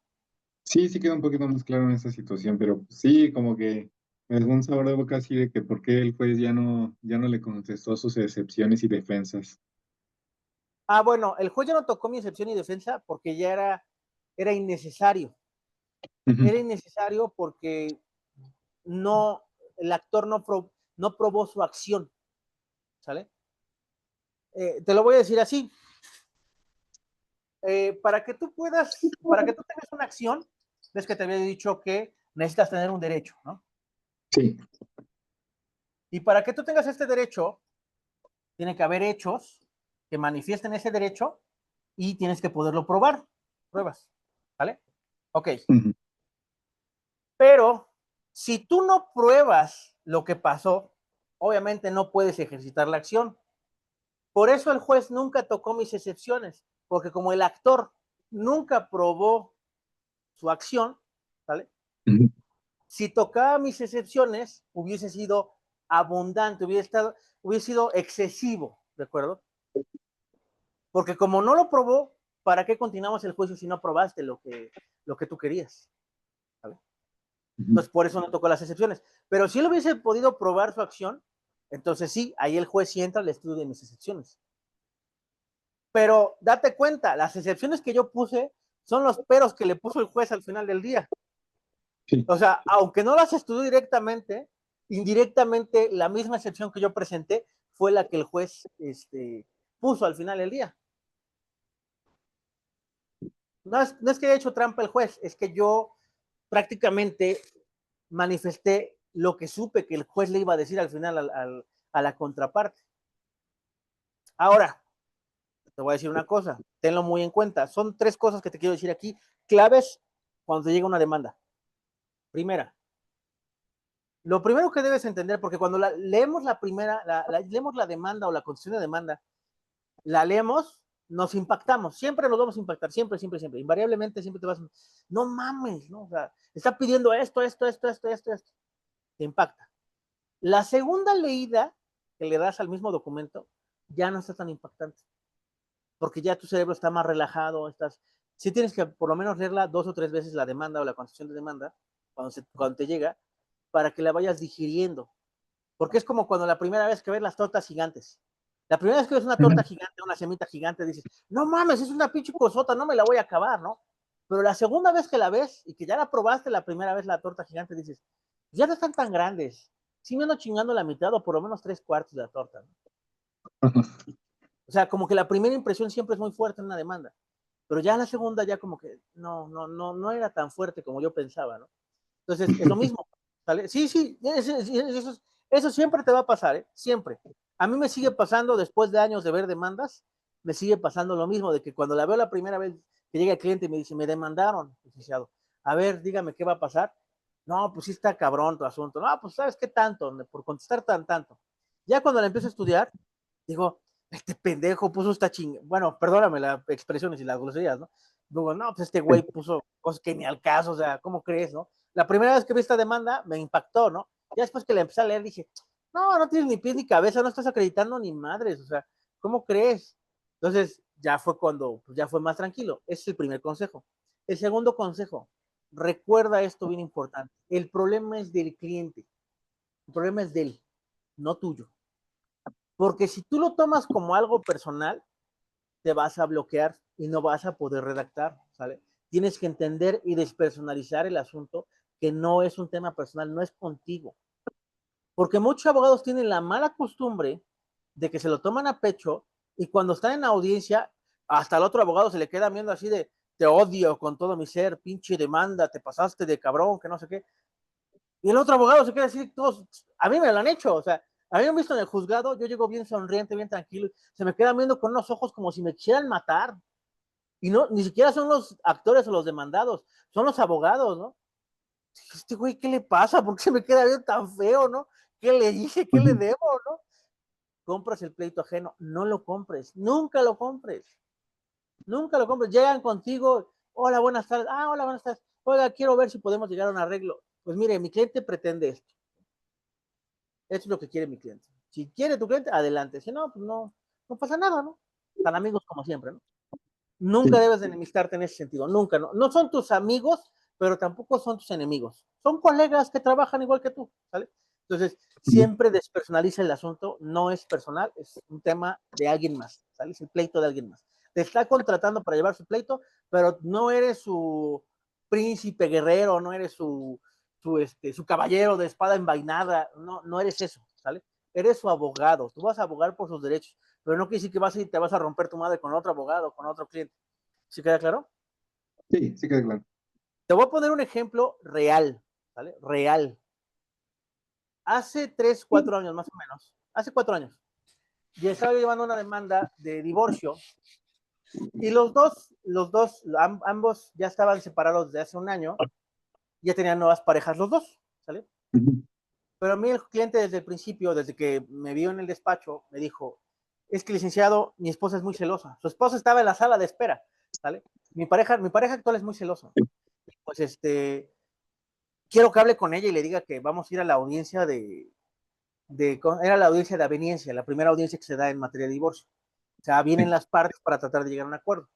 Sí, sí queda un poquito más claro en esa situación, pero sí, como que me dejó un sabor de boca así de que por qué el juez ya no le contestó sus excepciones y defensas. Ah, bueno, el juez ya no tocó mi excepción y defensa porque ya era innecesario. Ujú, Era innecesario porque no, el actor no probó su acción, ¿sale? Te lo voy a decir así. para que tú tengas una acción, ves que te había dicho que necesitas tener un derecho, ¿no? Sí. Y para que tú tengas este derecho, tiene que haber hechos que manifiesten ese derecho y tienes que poderlo probar. Pruebas, ¿vale? Ok. Ujú. Pero si tú no pruebas lo que pasó, obviamente no puedes ejercitar la acción. Por eso el juez nunca tocó mis excepciones, porque como el actor nunca probó su acción, ¿vale? Ujú. Si tocaba mis excepciones, hubiese sido abundante, hubiese sido excesivo, ¿de acuerdo? Porque como no lo probó, ¿para qué continuamos el juicio si no probaste lo que tú querías? ¿Vale? Ujú. Entonces, por eso no tocó las excepciones. Pero si él hubiese podido probar su acción, entonces sí, ahí el juez sí entra al estudio de mis excepciones. Pero date cuenta, las excepciones que yo puse son los peros que le puso el juez al final del día. Sí. O sea, aunque no las estudió directamente, indirectamente la misma excepción que yo presenté fue la que el juez puso al final del día. No es que haya hecho trampa el juez, es que yo prácticamente manifesté lo que supe que el juez le iba a decir al final a la contraparte. Ahora, te voy a decir una cosa, tenlo muy en cuenta. Son tres cosas que te quiero decir aquí, claves cuando te llega una demanda. Primera, lo primero que debes entender, porque cuando leemos leemos la demanda o la constitución de demanda, la leemos, nos impactamos, siempre nos vamos a impactar, siempre, siempre, siempre, invariablemente siempre te vas, no mames, ¿no? O sea, está pidiendo esto, te impacta. La segunda leída que le das al mismo documento ya no está tan impactante, porque ya tu cerebro está más relajado, sí tienes que por lo menos leerla 2 o 3 veces la demanda o la constitución de demanda, cuando te llega, para que la vayas digiriendo, porque es como cuando la primera vez que ves las tortas gigantes. La primera vez que ves una torta gigante, una semita gigante, dices, no mames, es una pinche cosota, no me la voy a acabar, ¿no? Pero la segunda vez que la ves y que ya la probaste la primera vez la torta gigante, dices, ya no están tan grandes. Sí me ando chingando la mitad o por lo menos 3/4 de la torta, ¿no? O sea, como que la primera impresión siempre es muy fuerte en una demanda, pero ya la segunda ya como que no era tan fuerte como yo pensaba, ¿no? Entonces, es lo mismo, ¿sale? Sí, sí, eso siempre te va a pasar, ¿eh? Siempre. A mí me sigue pasando, después de años de ver demandas, me sigue pasando lo mismo, de que cuando la veo la primera vez que llega el cliente y me dice, me demandaron, licenciado, a ver, dígame qué va a pasar. No, pues sí está cabrón tu asunto. No, pues sabes qué tanto, por contestar tanto. Ya cuando la empiezo a estudiar, digo, este pendejo puso esta chingada, bueno, perdóname las expresiones y las groserías, ¿no? Digo, no, pues este güey puso cosas que ni al caso, o sea, ¿cómo crees, no? La primera vez que vi esta demanda me impactó, ¿no? Ya después que la empecé a leer dije, no tienes ni pies ni cabeza, no estás acreditando ni madres, o sea, ¿cómo crees? Entonces, ya fue cuando, pues ya fue más tranquilo. Ese es el primer consejo. El segundo consejo, recuerda esto bien importante, el problema es del cliente, el problema es de él, no tuyo. Porque si tú lo tomas como algo personal, te vas a bloquear y no vas a poder redactar, ¿sale? Tienes que entender y despersonalizar el asunto, que no es un tema personal, no es contigo. Porque muchos abogados tienen la mala costumbre de que se lo toman a pecho y cuando están en la audiencia, hasta el otro abogado se le queda viendo así de, te odio con todo mi ser, pinche demanda, te pasaste de cabrón, que no sé qué. Y el otro abogado se queda así, todos, a mí me lo han hecho, o sea, a mí me han visto en el juzgado, yo llego bien sonriente, bien tranquilo, se me quedan viendo con unos ojos como si me quisieran matar. Y no, ni siquiera son los actores o los demandados, son los abogados, ¿no? Este güey, ¿qué le pasa? ¿Por qué se me queda bien tan feo, no? ¿Qué le hice? ¿Qué le debo, no? Compras el pleito ajeno, no lo compres, nunca lo compres, nunca lo compres. Llegan contigo, hola, buenas tardes, hola, buenas tardes, oiga, quiero ver si podemos llegar a un arreglo. Pues mire, mi cliente pretende esto es lo que quiere mi cliente. Si quiere tu cliente, adelante, si no, pues no pasa nada, ¿no? Tan amigos como siempre, ¿no? Nunca Sí. debes de enemistarte en ese sentido, nunca, no. No son tus amigos, pero tampoco son tus enemigos. Son colegas que trabajan igual que tú, ¿sale? Entonces, siempre despersonaliza el asunto, no es personal, es un tema de alguien más, ¿sale? Es el pleito de alguien más. Te está contratando para llevar su pleito, pero no eres su príncipe guerrero, no eres su caballero de espada envainada, no eres eso, ¿sale? Eres su abogado, tú vas a abogar por sus derechos, pero no quiere decir que vas a ir, te vas a romper tu madre con otro abogado, con otro cliente. ¿Sí queda claro? Sí, sí queda claro. Te voy a poner un ejemplo real, ¿vale? Real. Hace 3, 4 años más o menos, hace 4 años, ya estaba llevando una demanda de divorcio y ambos ya estaban separados desde hace un año, ya tenían nuevas parejas los dos, ¿sale? Ujú. Pero a mí el cliente desde el principio, desde que me vio en el despacho, me dijo, es que licenciado, mi esposa es muy celosa. Su esposa estaba en la sala de espera, ¿sale? Mi pareja actual es muy celosa. Pues quiero que hable con ella y le diga que vamos a ir a la audiencia era la audiencia de aveniencia, la primera audiencia que se da en materia de divorcio. O sea, vienen Sí. las partes para tratar de llegar a un acuerdo.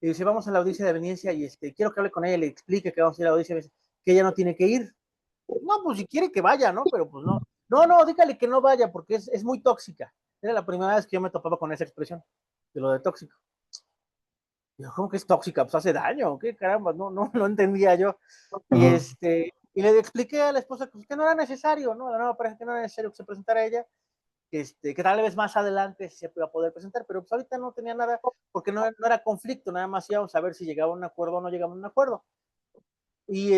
Y dice, vamos a la audiencia de aveniencia y quiero que hable con ella y le explique que vamos a ir a la audiencia, que ella no tiene que ir. No, pues si quiere que vaya, ¿no? Pero pues no. No, no, dígale que no vaya porque es muy tóxica. Era la primera vez que yo me topaba con esa expresión, de lo de tóxico. Yo, ¿cómo que es tóxica? Pues hace daño, ¿qué caramba? No, no, no entendía yo. Y Ajá. y le expliqué a la esposa pues, que no era necesario, ¿no? A la nueva pareja que no era necesario que se presentara ella, que tal vez más adelante se iba a poder presentar, pero pues ahorita no tenía nada, porque no era conflicto, nada más íbamos a ver si llegaba a un acuerdo o no llegaba a un acuerdo. Y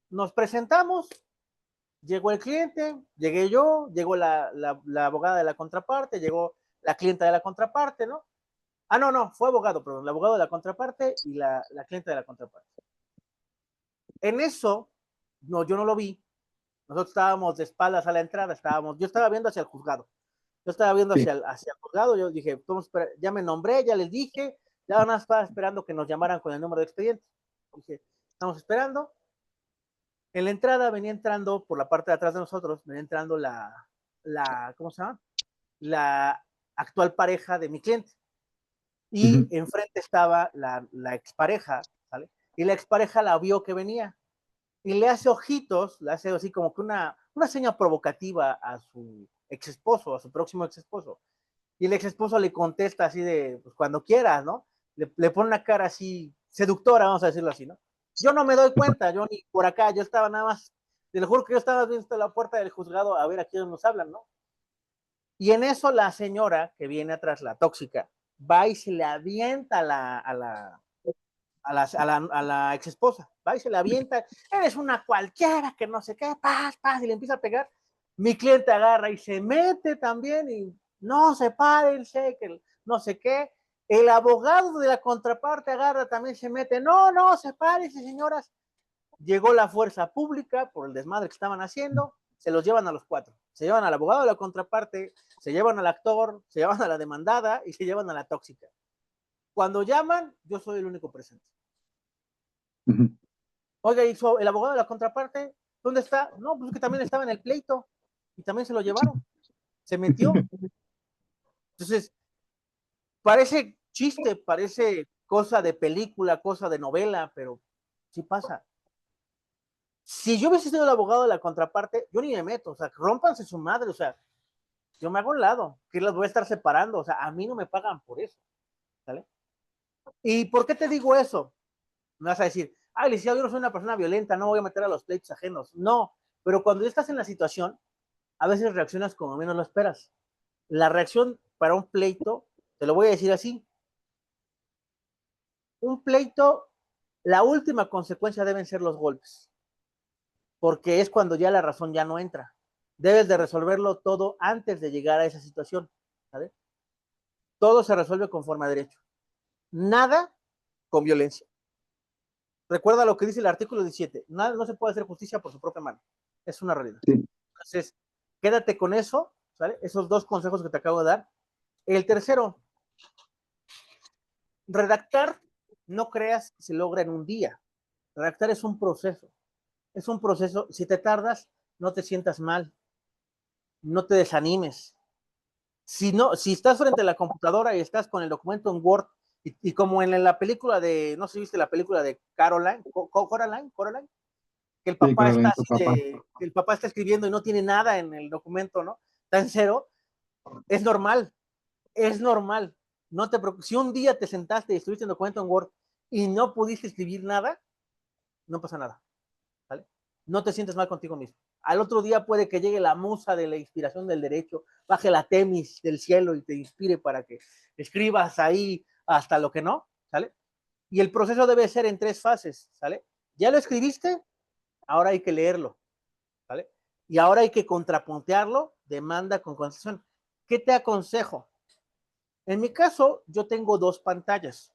nos presentamos, llegó el cliente, llegué yo, llegó la abogada de la contraparte, llegó la clienta de la contraparte, ¿no? Ah, no, no, fue abogado, perdón, el abogado de la contraparte y la clienta de la contraparte. En eso, no, yo no lo vi, nosotros estábamos de espaldas a la entrada, yo estaba viendo hacia el juzgado, yo estaba viendo Sí. hacia el juzgado, yo dije, ya me nombré, ya les dije, ya nada más estaba esperando que nos llamaran con el número de expediente. Dije, estamos esperando. En la entrada venía entrando, por la parte de atrás de nosotros, venía entrando ¿cómo se llama? La actual pareja de mi cliente. Y Ujú. enfrente estaba la expareja, ¿sale? Y la expareja la vio que venía. Y le hace ojitos, le hace así como que una seña provocativa a su ex esposo, a su próximo ex esposo. Y el ex esposo le contesta así de, pues cuando quieras, ¿no? Le pone una cara así seductora, vamos a decirlo así, ¿no? Yo no me doy cuenta, yo ni por acá, yo estaba nada más, te lo juro que yo estaba viendo la puerta del juzgado a ver a quién nos hablan, ¿no? Y en eso la señora que viene atrás, la tóxica, va y se le avienta a la ex esposa, va y se le avienta, eres una cualquiera que no sé qué, paz, paz, y le empieza a pegar. Mi cliente agarra y se mete también y no, sepárense, que no sé qué. El abogado de la contraparte agarra también, se mete, no, no, sepárense, señoras. Llegó la fuerza pública por el desmadre que estaban haciendo, se los llevan a los cuatro. Se llevan al abogado de la contraparte, se llevan al actor, se llevan a la demandada y se llevan a la tóxica. Cuando llaman, yo soy el único presente. Ujú. Oiga, ¿y el abogado de la contraparte? ¿Dónde está? No, pues que también estaba en el pleito y también se lo llevaron. Se metió. Entonces, parece chiste, parece cosa de película, cosa de novela, pero sí pasa. Si yo hubiese sido el abogado de la contraparte, yo ni me meto, o sea, rompanse su madre, o sea, yo me hago un lado, que las voy a estar separando, o sea, a mí no me pagan por eso, ¿sale? ¿Y por qué te digo eso? Me vas a decir, ay, licenciado, yo no soy una persona violenta, no voy a meter a los pleitos ajenos. No, pero cuando ya estás en la situación, a veces reaccionas como menos lo esperas. La reacción para un pleito, te lo voy a decir así, un pleito, la última consecuencia deben ser los golpes, porque es cuando ya la razón ya no entra. Debes de resolverlo todo antes de llegar a esa situación, ¿sabes? Todo se resuelve conforme a derecho. Nada con violencia. Recuerda lo que dice el artículo 17, nada, no se puede hacer justicia por su propia mano. Es una realidad. Sí. Entonces, quédate con eso, ¿sale? Esos dos consejos que te acabo de dar. El tercero, redactar, no creas que se logra en un día. Redactar es un proceso. Es un proceso. Si te tardas, no te sientas mal, no te desanimes. Si no, si estás frente a la computadora y estás con el documento en Word, y como en la película de, no sé si viste la película de Coraline, que el Sí, papá está Caroline, tu así papá. que el papá está escribiendo y no tiene nada en el documento, ¿no? Está en cero, es normal, es normal. No te preocupes. Si un día te sentaste y estuviste en documento en Word y no pudiste escribir nada, no pasa nada, ¿vale? No te sientes mal contigo mismo. Al otro día puede que llegue la musa de la inspiración del derecho, baje la Temis del cielo y te inspire para que escribas ahí hasta lo que no, ¿sale? Y el proceso debe ser en 3 fases, ¿sale? Ya lo escribiste, ahora hay que leerlo, ¿vale? Y ahora hay que contrapuntearlo, demanda con concesión. ¿Qué te aconsejo? En mi caso, yo tengo 2 pantallas.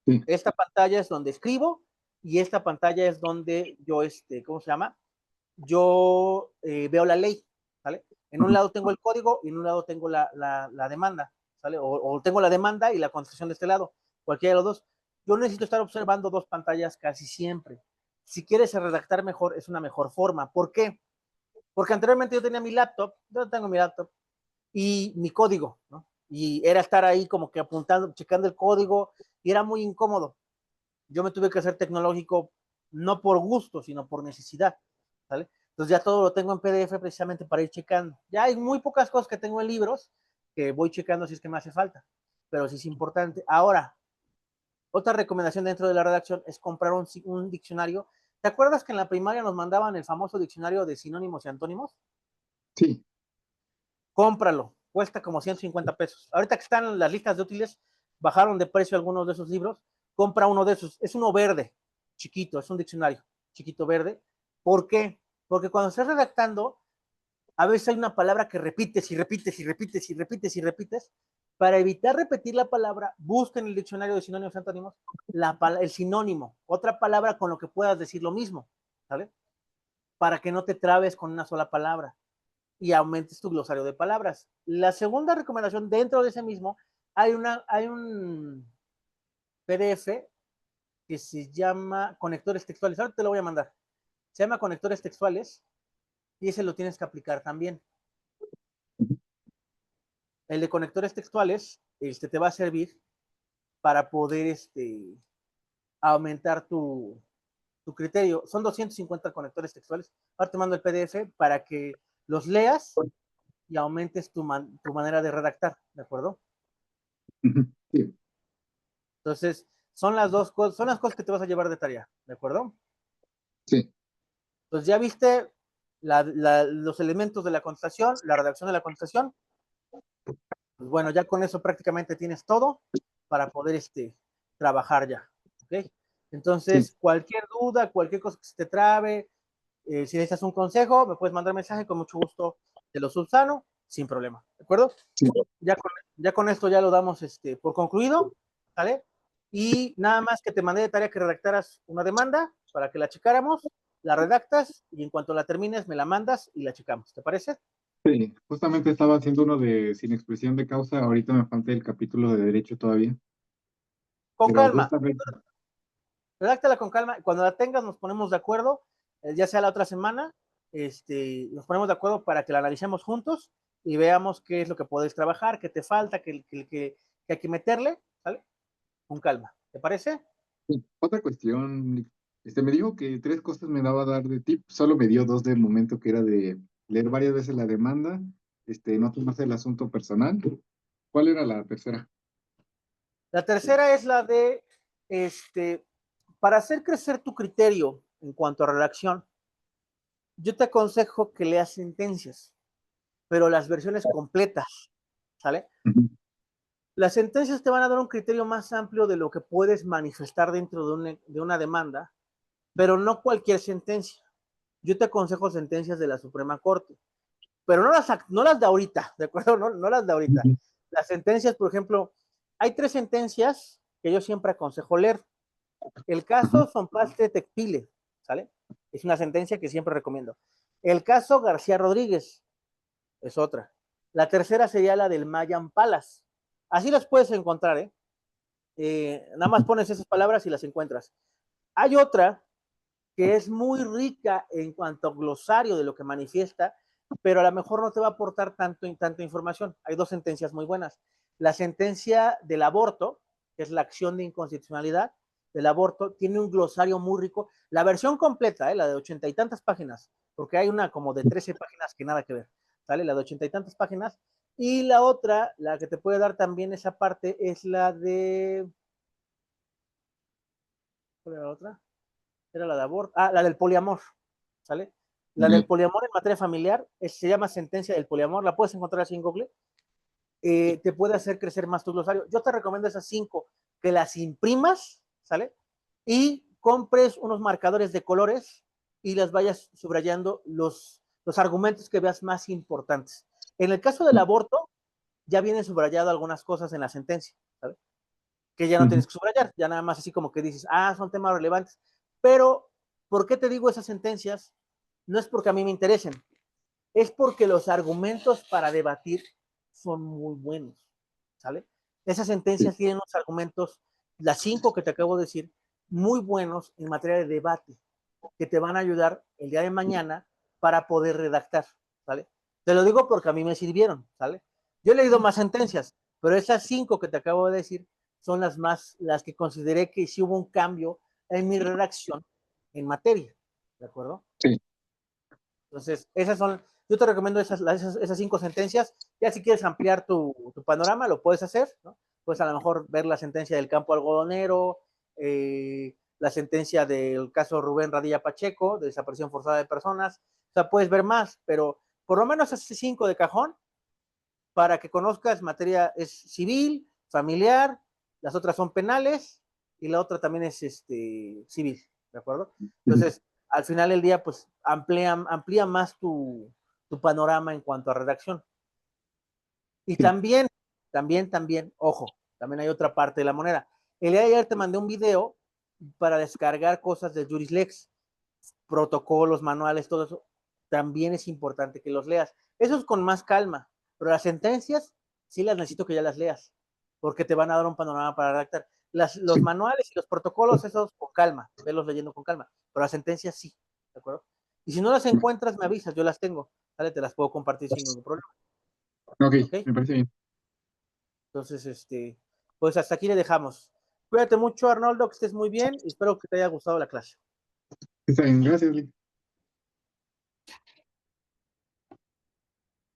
Sí. Esta pantalla es donde escribo y esta pantalla es donde yo, ¿cómo se llama? Yo veo la ley, ¿vale? En un lado tengo el código y en un lado tengo la demanda, ¿vale? O tengo la demanda y la concesión de este lado, cualquiera de los dos. Yo necesito estar observando 2 pantallas casi siempre. Si quieres redactar mejor, es una mejor forma. ¿Por qué? Porque anteriormente yo tenía mi laptop, yo tengo mi laptop y mi código, ¿no? Y era estar ahí como que apuntando, checando el código y era muy incómodo. Yo me tuve que hacer tecnológico no por gusto, sino por necesidad, ¿vale? Entonces ya todo lo tengo en PDF precisamente para ir checando. Ya hay muy pocas cosas que tengo en libros que voy checando si es que me hace falta, pero sí es importante. Ahora, otra recomendación dentro de la redacción es comprar un diccionario. ¿Te acuerdas que en la primaria nos mandaban el famoso diccionario de sinónimos y antónimos? Sí. Cómpralo, cuesta como 150 pesos. Ahorita que están las listas de útiles, bajaron de precio algunos de esos libros, compra uno de esos. Es uno verde, chiquito, es un diccionario chiquito verde. ¿Por qué? Porque cuando estás redactando, a veces hay una palabra que repites y repites y repites y repites y repites. Para evitar repetir la palabra, busca en el diccionario de sinónimos y antónimos el sinónimo, otra palabra con lo que puedas decir lo mismo, ¿sabes? Para que no te trabes con una sola palabra y aumentes tu glosario de palabras. La segunda recomendación, dentro de ese mismo, hay un PDF que se llama conectores textuales. Ahora te lo voy a mandar. Se llama conectores textuales y ese lo tienes que aplicar también. El de conectores textuales te va a servir para poder aumentar tu criterio. Son 250 conectores textuales. Ahora te mando el PDF para que los leas y aumentes tu manera de redactar, ¿de acuerdo? Sí. Entonces, son las dos cosas, son las cosas que te vas a llevar de tarea, ¿de acuerdo? Sí. Entonces, ya viste los elementos de la contestación, la redacción de la contestación. Pues bueno, ya con eso prácticamente tienes todo para poder trabajar ya, ¿ok? Sí. Entonces, cualquier duda, cualquier cosa que se te trabe, si necesitas un consejo, me puedes mandar mensaje, con mucho gusto te lo subsano, sin problema, ¿de acuerdo? Sí. Ya con esto ya lo damos por concluido, ¿vale? Y nada más que te mandé de tarea que redactaras una demanda para que la checáramos, la redactas y en cuanto la termines me la mandas y la checamos, ¿te parece? Sí, justamente estaba haciendo uno de sin expresión de causa, ahorita me falta el capítulo de derecho todavía, Con pero calma, justamente, redáctala con calma, cuando la tengas nos ponemos de acuerdo, ya sea la otra semana, nos ponemos de acuerdo para que la analicemos juntos y veamos qué es lo que puedes trabajar, qué te falta, qué hay que meterle, ¿vale? Con calma, ¿te parece? sí, otra cuestión, me dijo que 3 cosas me daba a dar de tip, solo me dio 2 de momento, que era de leer varias veces la demanda, no tomarse el asunto personal. ¿Cuál era la tercera? La tercera es la de, para hacer crecer tu criterio en cuanto a redacción, yo te aconsejo que leas sentencias, pero las versiones completas, ¿sale? Ujú. Las sentencias te van a dar un criterio más amplio de lo que puedes manifestar dentro de una demanda, pero no cualquier sentencia. Yo te aconsejo sentencias de la Suprema Corte, pero no las de ahorita, ¿de acuerdo? No las de ahorita. Ujú. Las sentencias, por ejemplo, hay 3 sentencias que yo siempre aconsejo leer. El caso Ujú. Sonpaste Tecpile, ¿sale? Es una sentencia que siempre recomiendo. El caso García Rodríguez es otra. La tercera sería la del Mayan Palace. Así las puedes encontrar, ¿eh? Nada más pones esas palabras y las encuentras. Hay otra que es muy rica en cuanto a glosario de lo que manifiesta, pero a lo mejor no te va a aportar tanta información. Hay 2 sentencias muy buenas. La sentencia del aborto, que es la acción de inconstitucionalidad del aborto, tiene un glosario muy rico. La versión completa, la de 80 y tantas páginas, porque hay una como de 13 páginas que nada que ver, ¿sale? La de 80 y tantas páginas. Y la otra, la que te puede dar también esa parte, es la de... ¿Cuál era la otra? Era la de aborto. Ah, la del poliamor, ¿sale? La del Ok. poliamor en materia familiar se llama sentencia del poliamor, la puedes encontrar así en Google. Te puede hacer crecer más tu glosario. Yo te recomiendo esas 5 que las imprimas, ¿sale? Y compres unos marcadores de colores y las vayas subrayando los argumentos que veas más importantes. En el caso del aborto, ya vienen subrayado algunas cosas en la sentencia, ¿sabes? Que ya no tienes que subrayar, ya nada más así como que dices, son temas relevantes. Pero, ¿por qué te digo esas sentencias? No es porque a mí me interesen, es porque los argumentos para debatir son muy buenos, ¿sale? Esas sentencias tienen unos argumentos, las 5 que te acabo de decir, muy buenos en materia de debate, que te van a ayudar el día de mañana para poder redactar, ¿sale? Te lo digo porque a mí me sirvieron, ¿sale? Yo he leído más sentencias, pero esas 5 que te acabo de decir son las que consideré que sí hubo un cambio en mi redacción en materia, ¿de acuerdo? Sí. Entonces, yo te recomiendo esas 5 sentencias. Ya si quieres ampliar tu panorama, lo puedes hacer, ¿no? Puedes a lo mejor ver la sentencia del campo algodonero, la sentencia del caso Rubén Radilla Pacheco, de desaparición forzada de personas. O sea, puedes ver más, pero por lo menos esas 5 de cajón, para que conozcas, materia es civil, familiar, las otras son penales, y la otra también es civil, ¿de acuerdo? Entonces, al final del día, pues amplía más tu panorama en cuanto a redacción. Y Sí. también, ojo, también hay otra parte de la moneda. El día de ayer te mandé un video para descargar cosas de JurisLex, protocolos, manuales, todo eso. También es importante que los leas. Eso es con más calma, pero las sentencias sí las necesito que ya las leas, porque te van a dar un panorama para redactar. Los Sí. manuales y los protocolos, esos con calma, velos leyendo con calma, pero las sentencias sí, ¿de acuerdo? Y si no las encuentras, me avisas, yo las tengo, ¿vale? Te las puedo compartir sin ningún problema, Ok, ¿ok? me parece bien. Entonces, pues hasta aquí le dejamos. Cuídate mucho, Arnoldo, que estés muy bien y espero que te haya gustado la clase. Está bien, gracias, Lee.